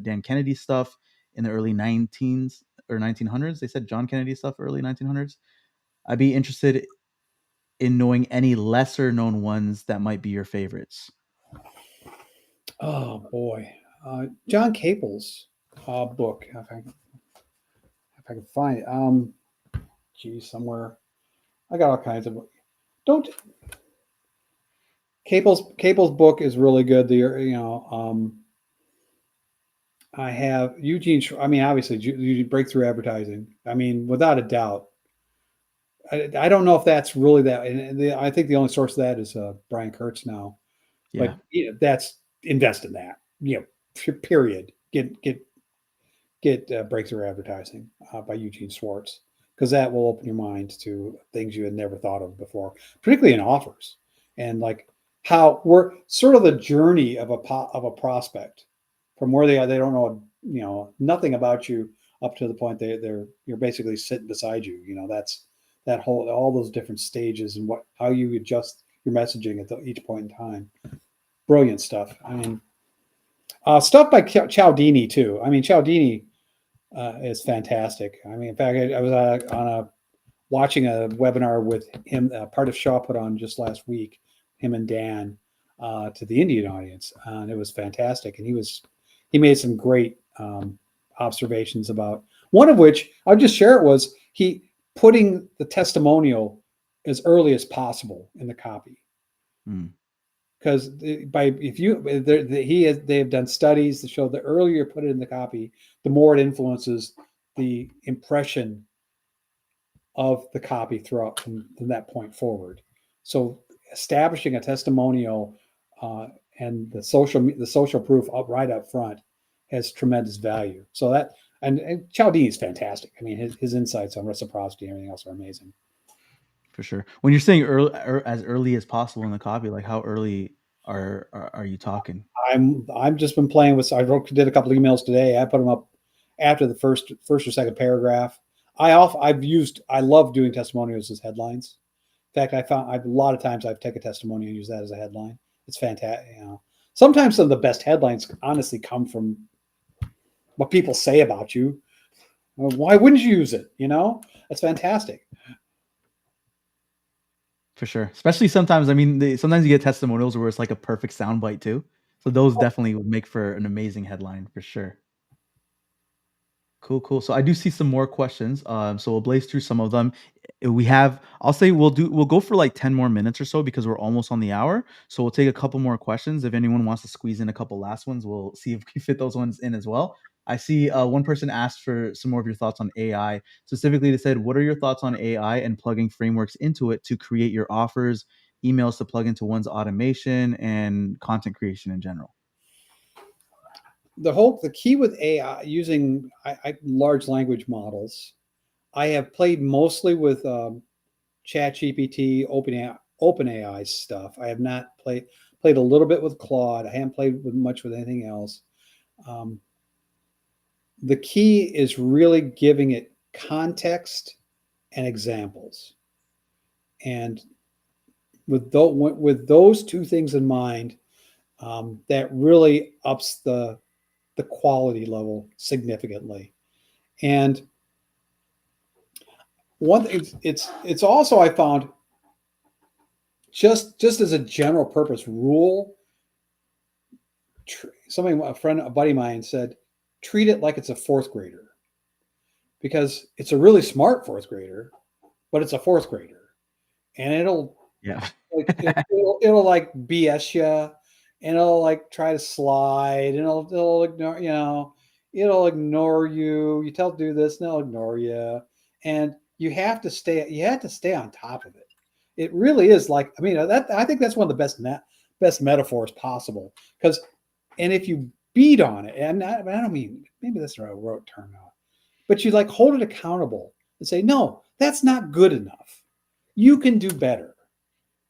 Dan Kennedy stuff in the early 19s or 1900s. They said John Kennedy stuff early 1900s. I'd be interested in knowing any lesser known ones that might be your favorites. Oh boy, John Capel's book. If I can find it. Geez, somewhere. I got all kinds of. Don't Capel's book is really good. I have Eugene. I mean, obviously, breakthrough advertising. I mean, without a doubt. I don't know if that's really that. And I think the only source of that is Brian Kurtz now. Yeah, But that's invest in that. Period. Get breakthrough advertising by Eugene Schwartz because that will open your mind to things you had never thought of before, particularly in offers and like how we're sort of the journey of a prospect from where they are. They don't know nothing about you up to the point you're basically sitting beside you. That's that whole all those different stages and how you adjust your messaging at each point in time. Brilliant stuff. I mean, stuff by Cialdini too. I mean, Cialdini is fantastic. I mean, in fact, I was watching a webinar with him, part of Shaw put on just last week, him and Dan, to the Indian audience, and it was fantastic. And he made some great observations about one of which I'll just share it was he putting the testimonial as early as possible in the copy mm, because they have done studies that show the earlier you put it in the copy, the more it influences the impression of the copy throughout from that point forward. So establishing a testimonial and the social proof right up front has tremendous value. So that and Cialdini is fantastic. I mean, his insights on reciprocity and everything else are amazing. for sure. When you're saying as early as possible in the copy, like how early are you talking? I've just been playing with. Did a couple of emails today. I put them up after the first or second paragraph. I love doing testimonials as headlines. In fact, a lot of times I've taken a testimonial and use that as a headline. It's fantastic. Sometimes some of the best headlines honestly come from what people say about you. Why wouldn't you use it? That's fantastic. For sure. Especially sometimes, I mean, sometimes you get testimonials where it's like a perfect soundbite too. So those definitely would make for an amazing headline for sure. Cool, cool. So I do see some more questions. So we'll blaze through some of them. I'll say we'll go for like 10 more minutes or so because we're almost on the hour. So we'll take a couple more questions. If anyone wants to squeeze in a couple last ones, we'll see if we fit those ones in as well. I see one person asked for some more of your thoughts on AI. Specifically, they said, what are your thoughts on AI and plugging frameworks into it to create your offers, emails to plug into one's automation, and content creation in general? The key with AI using large language models. I have played mostly with ChatGPT, OpenAI stuff. I have not played, played a little bit with Claude. I haven't played with much with anything else. Um, the key is really giving it context and examples. And with those two things in mind, that really ups the quality level significantly. And one it's also, I found, just as a general purpose rule, a buddy of mine said, treat it like it's a fourth grader, because it's a really smart fourth grader, but it's a fourth grader, and it'll Yeah. like it'll like BS you, and it'll like try to slide, and it'll ignore, it'll ignore you. You tell it to do this, and it'll ignore you, and you have to stay on top of it. It really is like, I mean, I think that's one of the best metaphors possible, because, and if you beat on it, and I don't mean, maybe that's the right rote term now, but you like hold it accountable and say, no, that's not good enough. You can do better,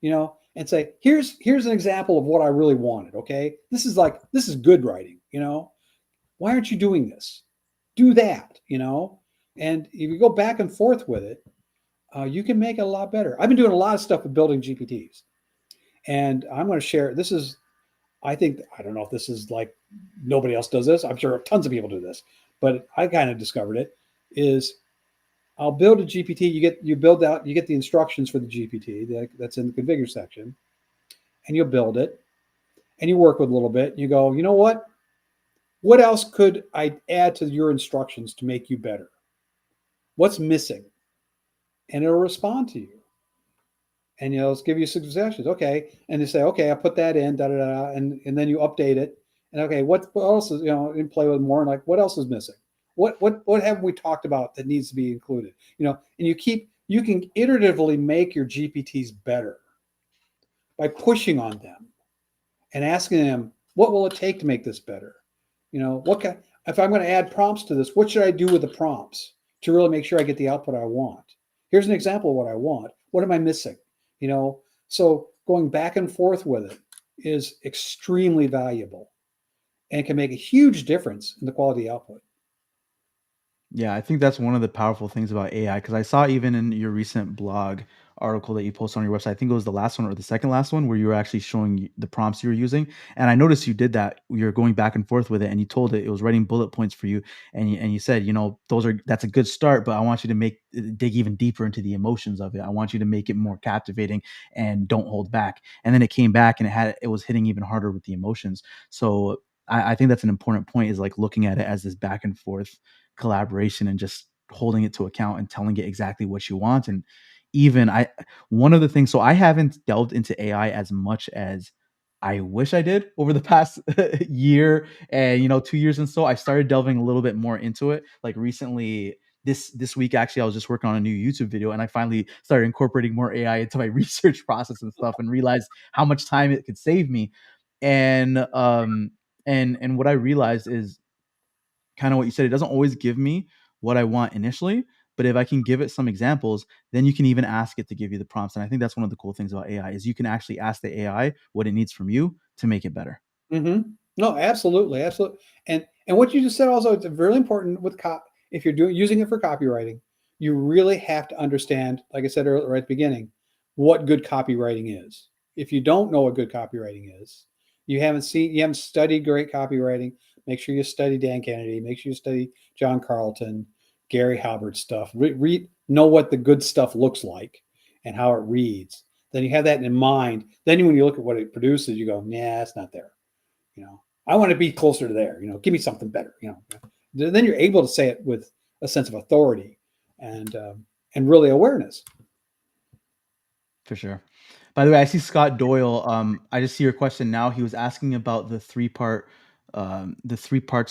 and say, here's an example of what I really wanted. Okay, this is good writing. Why aren't you doing this? Do that. And if you go back and forth with it, you can make it a lot better. I've been doing a lot of stuff with building GPTs, and I'm going to share. I think, I don't know if this is like nobody else does this. I'm sure tons of people do this, but I kind of discovered it. Is I'll build a GPT. You get the instructions for the GPT that's in the configure section, and you'll build it, and you work with a little bit. And you go, you know what? What else could I add to your instructions to make you better? What's missing? And it'll respond to you. And it'll give you suggestions. Okay. And you say, okay, I put that in, da da da, and then you update it. And okay, what else is, and play with more, and like, what else is missing? What haven't we talked about that needs to be included? And you can iteratively make your GPTs better by pushing on them and asking them, what will it take to make this better? If I'm going to add prompts to this, what should I do with the prompts to really make sure I get the output I want? Here's an example of what I want. What am I missing? So going back and forth with it is extremely valuable, and can make a huge difference in the quality output. Yeah, I think that's one of the powerful things about AI, because I saw even in your recent blog article that you posted on your website, I think it was the last one or the second last one, where you were actually showing the prompts you were using. And I noticed you did that. You're going back and forth with it, and you told it was writing bullet points for you. And you said, that's a good start, but I want you to dig even deeper into the emotions of it. I want you to make it more captivating and don't hold back. And then it came back and it was hitting even harder with the emotions. So I think that's an important point, is like looking at it as this back and forth collaboration, and just holding it to account and telling it exactly what you want. And even one of the things, so I haven't delved into AI as much as I wish I did over the past year and 2 years. And so I started delving a little bit more into it, like recently. This week, actually, I was just working on a new YouTube video, and I finally started incorporating more AI into my research process and stuff, and realized how much time it could save me. And what I realized is kind of what you said. It doesn't always give me what I want initially, but if I can give it some examples, then you can even ask it to give you the prompts. And I think that's one of the cool things about AI, is you can actually ask the AI what it needs from you to make it better. Mm-hmm. No, absolutely, absolutely. And what you just said also, it's very important with if you're using it for copywriting, you really have to understand, like I said earlier, right at the beginning, what good copywriting is. If you don't know what good copywriting is, you haven't studied great copywriting. Make sure you study Dan Kennedy. Make sure you study John Carlton, Gary Halbert stuff. Know what the good stuff looks like and how it reads. Then you have that in mind. Then when you look at what it produces, you go, nah, it's not there. I want to be closer to there. Give me something better. Then you're able to say it with a sense of authority and really awareness. For sure. By the way, I see Scott Doyle. I just see your question now. He was asking about the three parts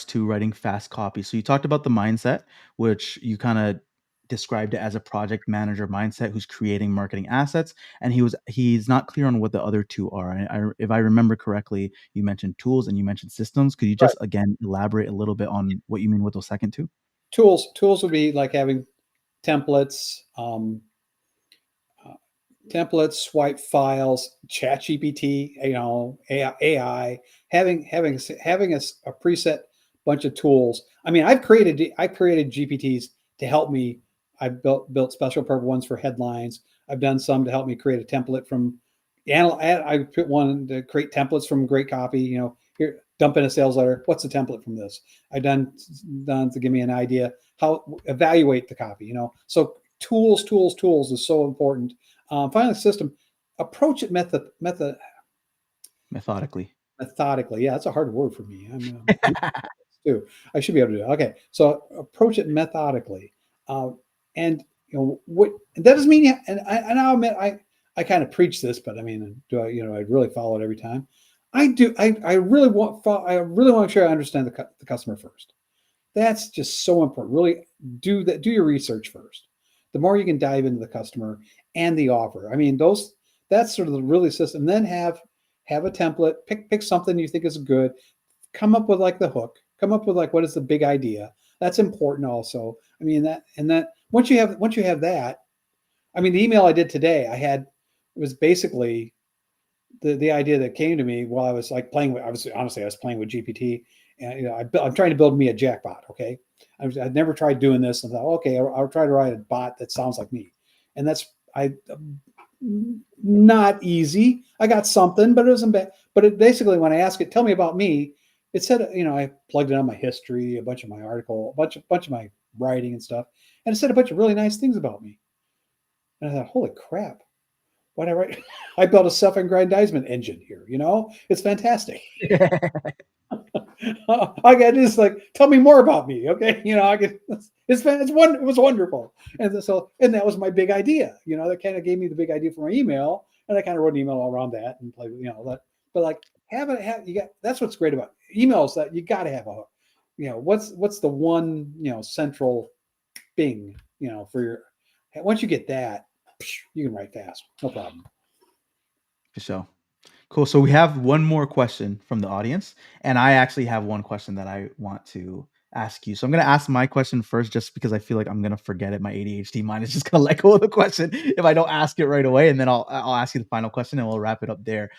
to writing fast copy. So you talked about the mindset, which you kind of described it as a project manager mindset who's creating marketing assets. And he's not clear on what the other two are. If I remember correctly, you mentioned tools and you mentioned systems. Could you Right. just again elaborate a little bit on what you mean with those second two? Tools would be like having templates, templates, swipe files, chat GPT, AI, having a preset bunch of tools. I mean, I created GPTs to help me. I've built special purpose ones for headlines. I've done some to help me create a template from. I put one to create templates from great copy. Here, dump in a sales letter. What's the template from this? I've done to give me an idea how evaluate the copy. So tools is so important. Finally, system, approach it Methodically. methodically. Yeah, that's a hard word for me. Too. I should be able to do it. Okay, so approach it methodically, and what that doesn't mean. And I'll admit I kind of preach this, but I mean, do I I really follow it every time? I do. I really want to make sure I understand the customer first. That's just so important. Really do that. Do your research first. The more you can dive into the customer and the offer. I mean, that's sort of the really system. Then have a template. Pick something you think is good. Come up with like the hook. Come up with like what is the big idea. That's important also. I mean that once you have that. I mean, the email I did today, it was basically the idea that came to me while I was like playing with. I was playing with GPT, and I'm trying to build me a jackbot. Okay, I'd never tried doing this, and thought, okay, I'll try to write a bot that sounds like me, and that's not easy. I got something, but it wasn't bad. But it basically, when I asked it, tell me about me, it said, I plugged in on my history, a bunch of my article, a bunch of my writing and stuff, and it said a bunch of really nice things about me. And I thought, holy crap, why did I write? I built a self-aggrandizement engine here. It's fantastic. I got just like, tell me more about me, okay? I get it was wonderful, and that was my big idea. That kind of gave me the big idea for my email, and I kind of wrote an email around that and played, that. But like, that's what's great about emails, that you got to have a, what's the one central thing for your. Once you get that, you can write fast, no problem. For sure. Cool. So we have one more question from the audience, and I actually have one question that I want to ask you. So I'm going to ask my question first, just because I feel like I'm going to forget it. My ADHD mind is just going to let go of the question if I don't ask it right away, and then I'll ask you the final question, and we'll wrap it up there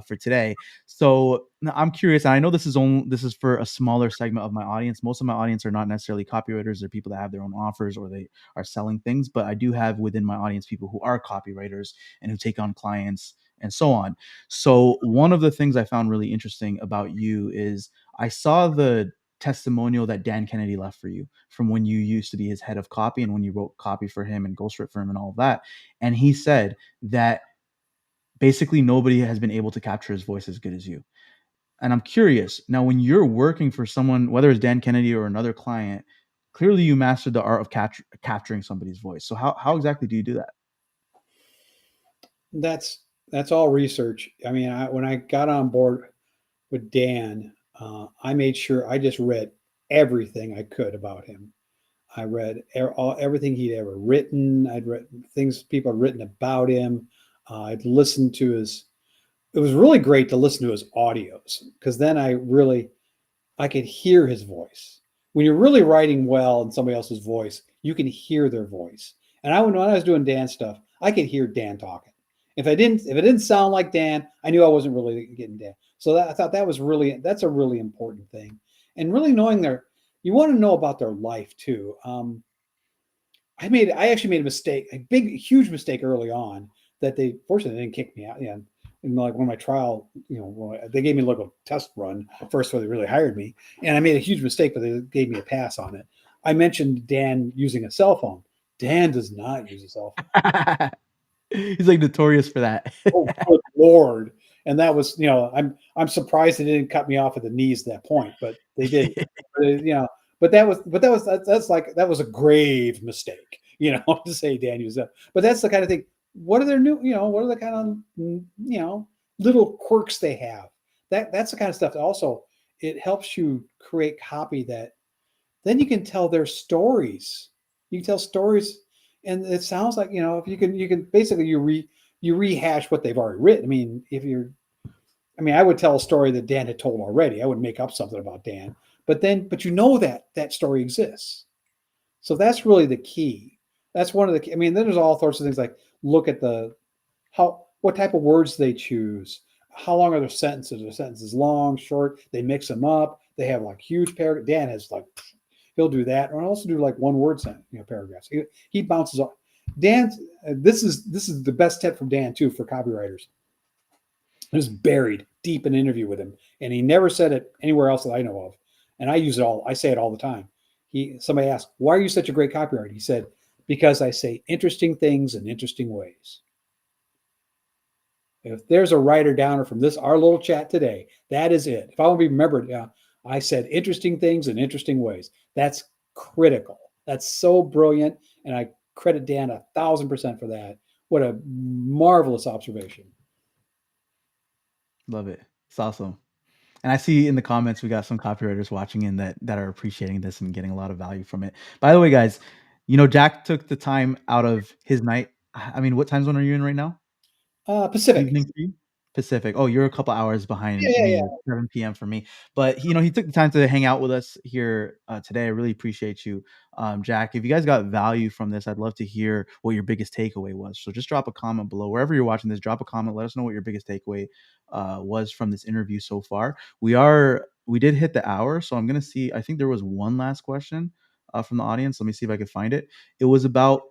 for today. So now I'm curious, and I know this is for a smaller segment of my audience. Most of my audience are not necessarily copywriters; they're people that have their own offers or they are selling things. But I do have within my audience people who are copywriters and who take on clients and so on. So one of the things I found really interesting about you is I saw the testimonial that Dan Kennedy left for you from when you used to be his head of copy and when you wrote copy for him and ghostwrote for him and all of that. And he said that basically nobody has been able to capture his voice as good as you. And I'm curious, now when you're working for someone, whether it's Dan Kennedy or another client, clearly you mastered the art of capturing somebody's voice. So how exactly do you do that? That's all research. I mean, when I got on board with Dan, I made sure I just read everything I could about him. I read everything he'd ever written. I'd read things people had written about him. I'd listened to his. It was really great to listen to his audios, because then I could hear his voice. When you're really writing well in somebody else's voice, you can hear their voice. And when I was doing Dan stuff, I could hear Dan talking. If it didn't sound like Dan, I knew I wasn't really getting Dan. So I thought that's a really important thing. And really knowing you want to know about their life too. I actually made a mistake, huge mistake early on, that they fortunately didn't kick me out. Yeah. And like when my trial, they gave me a little test run first before they really hired me. And I made a huge mistake, but they gave me a pass on it. I mentioned Dan using a cell phone. Dan does not use a cell phone. He's like notorious for that. Oh, good Lord. And that was, I'm surprised they didn't cut me off at the knees at that point, but they did. But that was a grave mistake, to say Dan used that. But that's the kind of thing. What are the kind of, little quirks they have? That's the kind of stuff that also, it helps you create copy that then you can tell their stories. You can tell stories, and it sounds like, if you can basically you rehash what they've already written. I mean, I would tell a story that Dan had told already. I would make up something about Dan, but that story exists. So that's really the key. That's one of the key. I mean, then there's all sorts of things like look at the what type of words they choose, how long are their sentences? Are sentences long, short? They mix them up. They have like huge paragraph. Dan has like he'll do that, or also do like one word sentence, paragraphs. He bounces off. Dan, this is the best tip from Dan too for copywriters. It was buried deep in an interview with him, and he never said it anywhere else that I know of. And I use it all. I say it all the time. Somebody asked, "Why are you such a great copywriter?" He said, "Because I say interesting things in interesting ways." If there's a writer downer from our little chat today, that is it. If I want to be remembered, I said interesting things in interesting ways. That's critical. That's so brilliant, and I credit Dan 1,000% for that. What a marvelous observation. Love it. It's awesome. And I see in the comments we got some copywriters watching in that are appreciating this and getting a lot of value from it. By the way, guys, Jack took the time out of his night. I mean, what time zone are you in right now? Pacific. Evening for you? Pacific. Oh, you're a couple hours Yeah, behind yeah, me. yeah. It's 7 p.m. for me. But he took the time to hang out with us here today. I really appreciate you, Jack. If you guys got value from this, I'd love to hear what your biggest takeaway was. So just drop a comment below wherever you're watching this. Drop a comment. Let us know what your biggest takeaway was from this interview so far. We did hit the hour, so I'm gonna see. I think there was one last question from the audience. Let me see if I can find it. It was about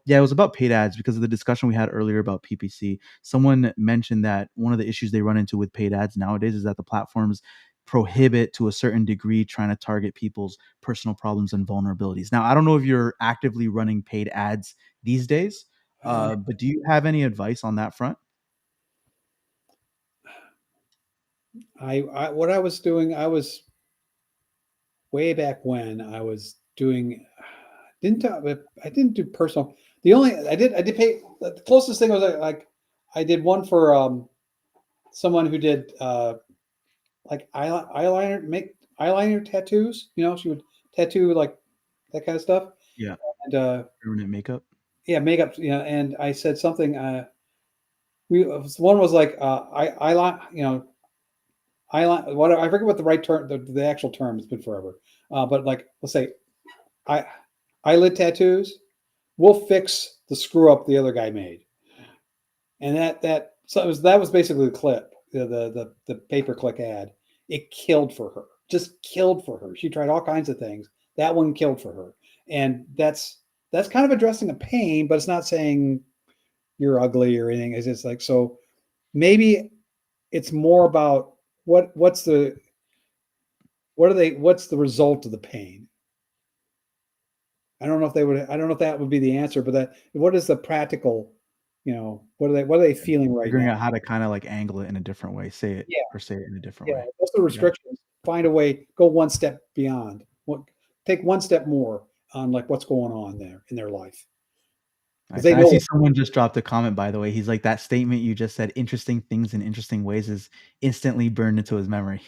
paid ads because of the discussion we had earlier about PPC. Someone mentioned that one of the issues they run into with paid ads nowadays is that the platforms prohibit to a certain degree trying to target people's personal problems and vulnerabilities. Now, I don't know if you're actively running paid ads these days, Uh, but do you have any advice on that front? what I was doing, I was way back when I was doing didn't I didn't do personal. The only I did pay the closest thing was like I did one for someone who did like eyeliner make eyeliner tattoos. She would tattoo like that kind of stuff. Yeah, And permanent makeup. yeah, makeup. And I said something. One was like eyeliner. Eyeliner. What I forget what the right term, the actual term. It's been forever. But like let's say eye, eyelid tattoos. We'll fix the screw up the other guy made. And that was basically the clip, the pay per click ad. It killed for her, just killed for her. She tried all kinds of things. That one killed for her, and that's kind of addressing a pain, but it's not saying you're ugly or anything. It's just like so. Maybe it's more about what's the result of the pain. I don't know if they would. I don't know if that would be the answer, but what is the practical? What are they feeling right now? Figuring out how to kind of like angle it in a different way, Yeah, say it in a different yeah. way. What's the Yeah. restrictions? Find a way. Go one step beyond. Take one step more on like what's going on there in their life because Nice. they And I see know. someone just dropped a comment, by the way. He's like, that statement you just said, interesting things in interesting ways, is instantly burned into his memory.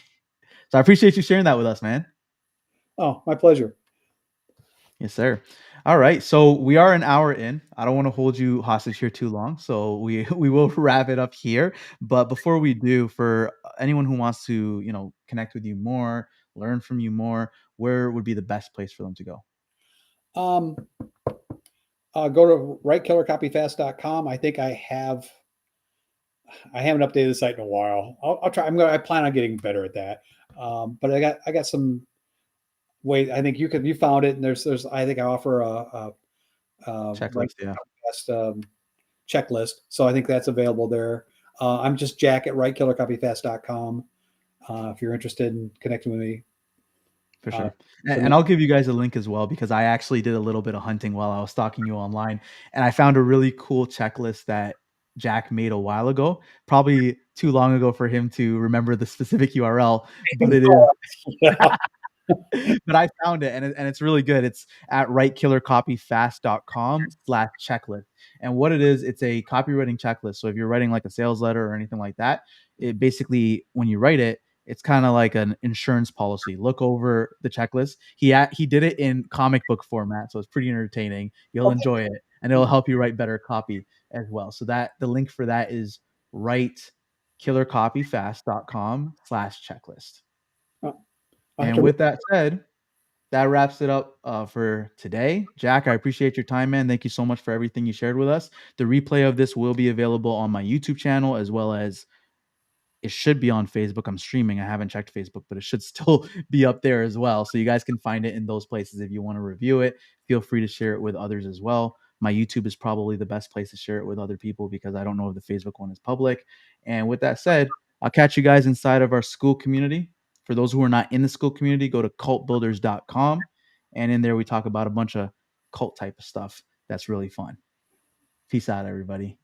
So I appreciate you sharing that with us, man. Oh, my pleasure. Yes, sir. All right. So we are an hour in. I don't want to hold you hostage here too long. So we we will wrap it up here. But before we do, for anyone who wants to, connect with you more, learn from you more, where would be the best place for them to go? Um, go to writekillercopyfast.com. I think I haven't updated the site in a while. I'll try. I plan on getting better at that. But I got some ways. I think you found it, and there's I think I offer right Checklist. Yeah, best checklist. So I think that's available there. I'm just Jack at writekillercopyfast.com. If you're interested in connecting with me. for Uh, sure. so And I'll give you guys a link as well because I actually did a little bit of hunting while I was stalking you online, and I found a really cool checklist that Jack made a while ago, probably too long ago for him to remember the specific URL, but it is yeah. but I found it and it's really good. It's at writekillercopyfast.com/checklist. And what it is, it's a copywriting checklist. So if you're writing like a sales letter or anything like that, it basically, when you write it, it's kind of like an insurance policy. Look over the checklist. He did it in comic book format, so it's pretty entertaining. You'll Okay. enjoy it, and it'll help you write better copy as well. So that the link for that is writekillercopyfast.com/checklist. I'll have And to. with that said, that wraps it up for today. Jack, I appreciate your time, man. Thank you so much for everything you shared with us. The replay of this will be available on my YouTube channel, as well as it should be on Facebook. I'm streaming. I haven't checked Facebook, but it should still be up there as well. So you guys can find it in those places. If you want to review it, feel free to share it with others as well. My YouTube is probably the best place to share it with other people because I don't know if the Facebook one is public. And with that said, I'll catch you guys inside of our school community. For those who are not in the school community, go to cultbuilders.com. And in there, we talk about a bunch of cult type of stuff that's really fun. Peace out, everybody.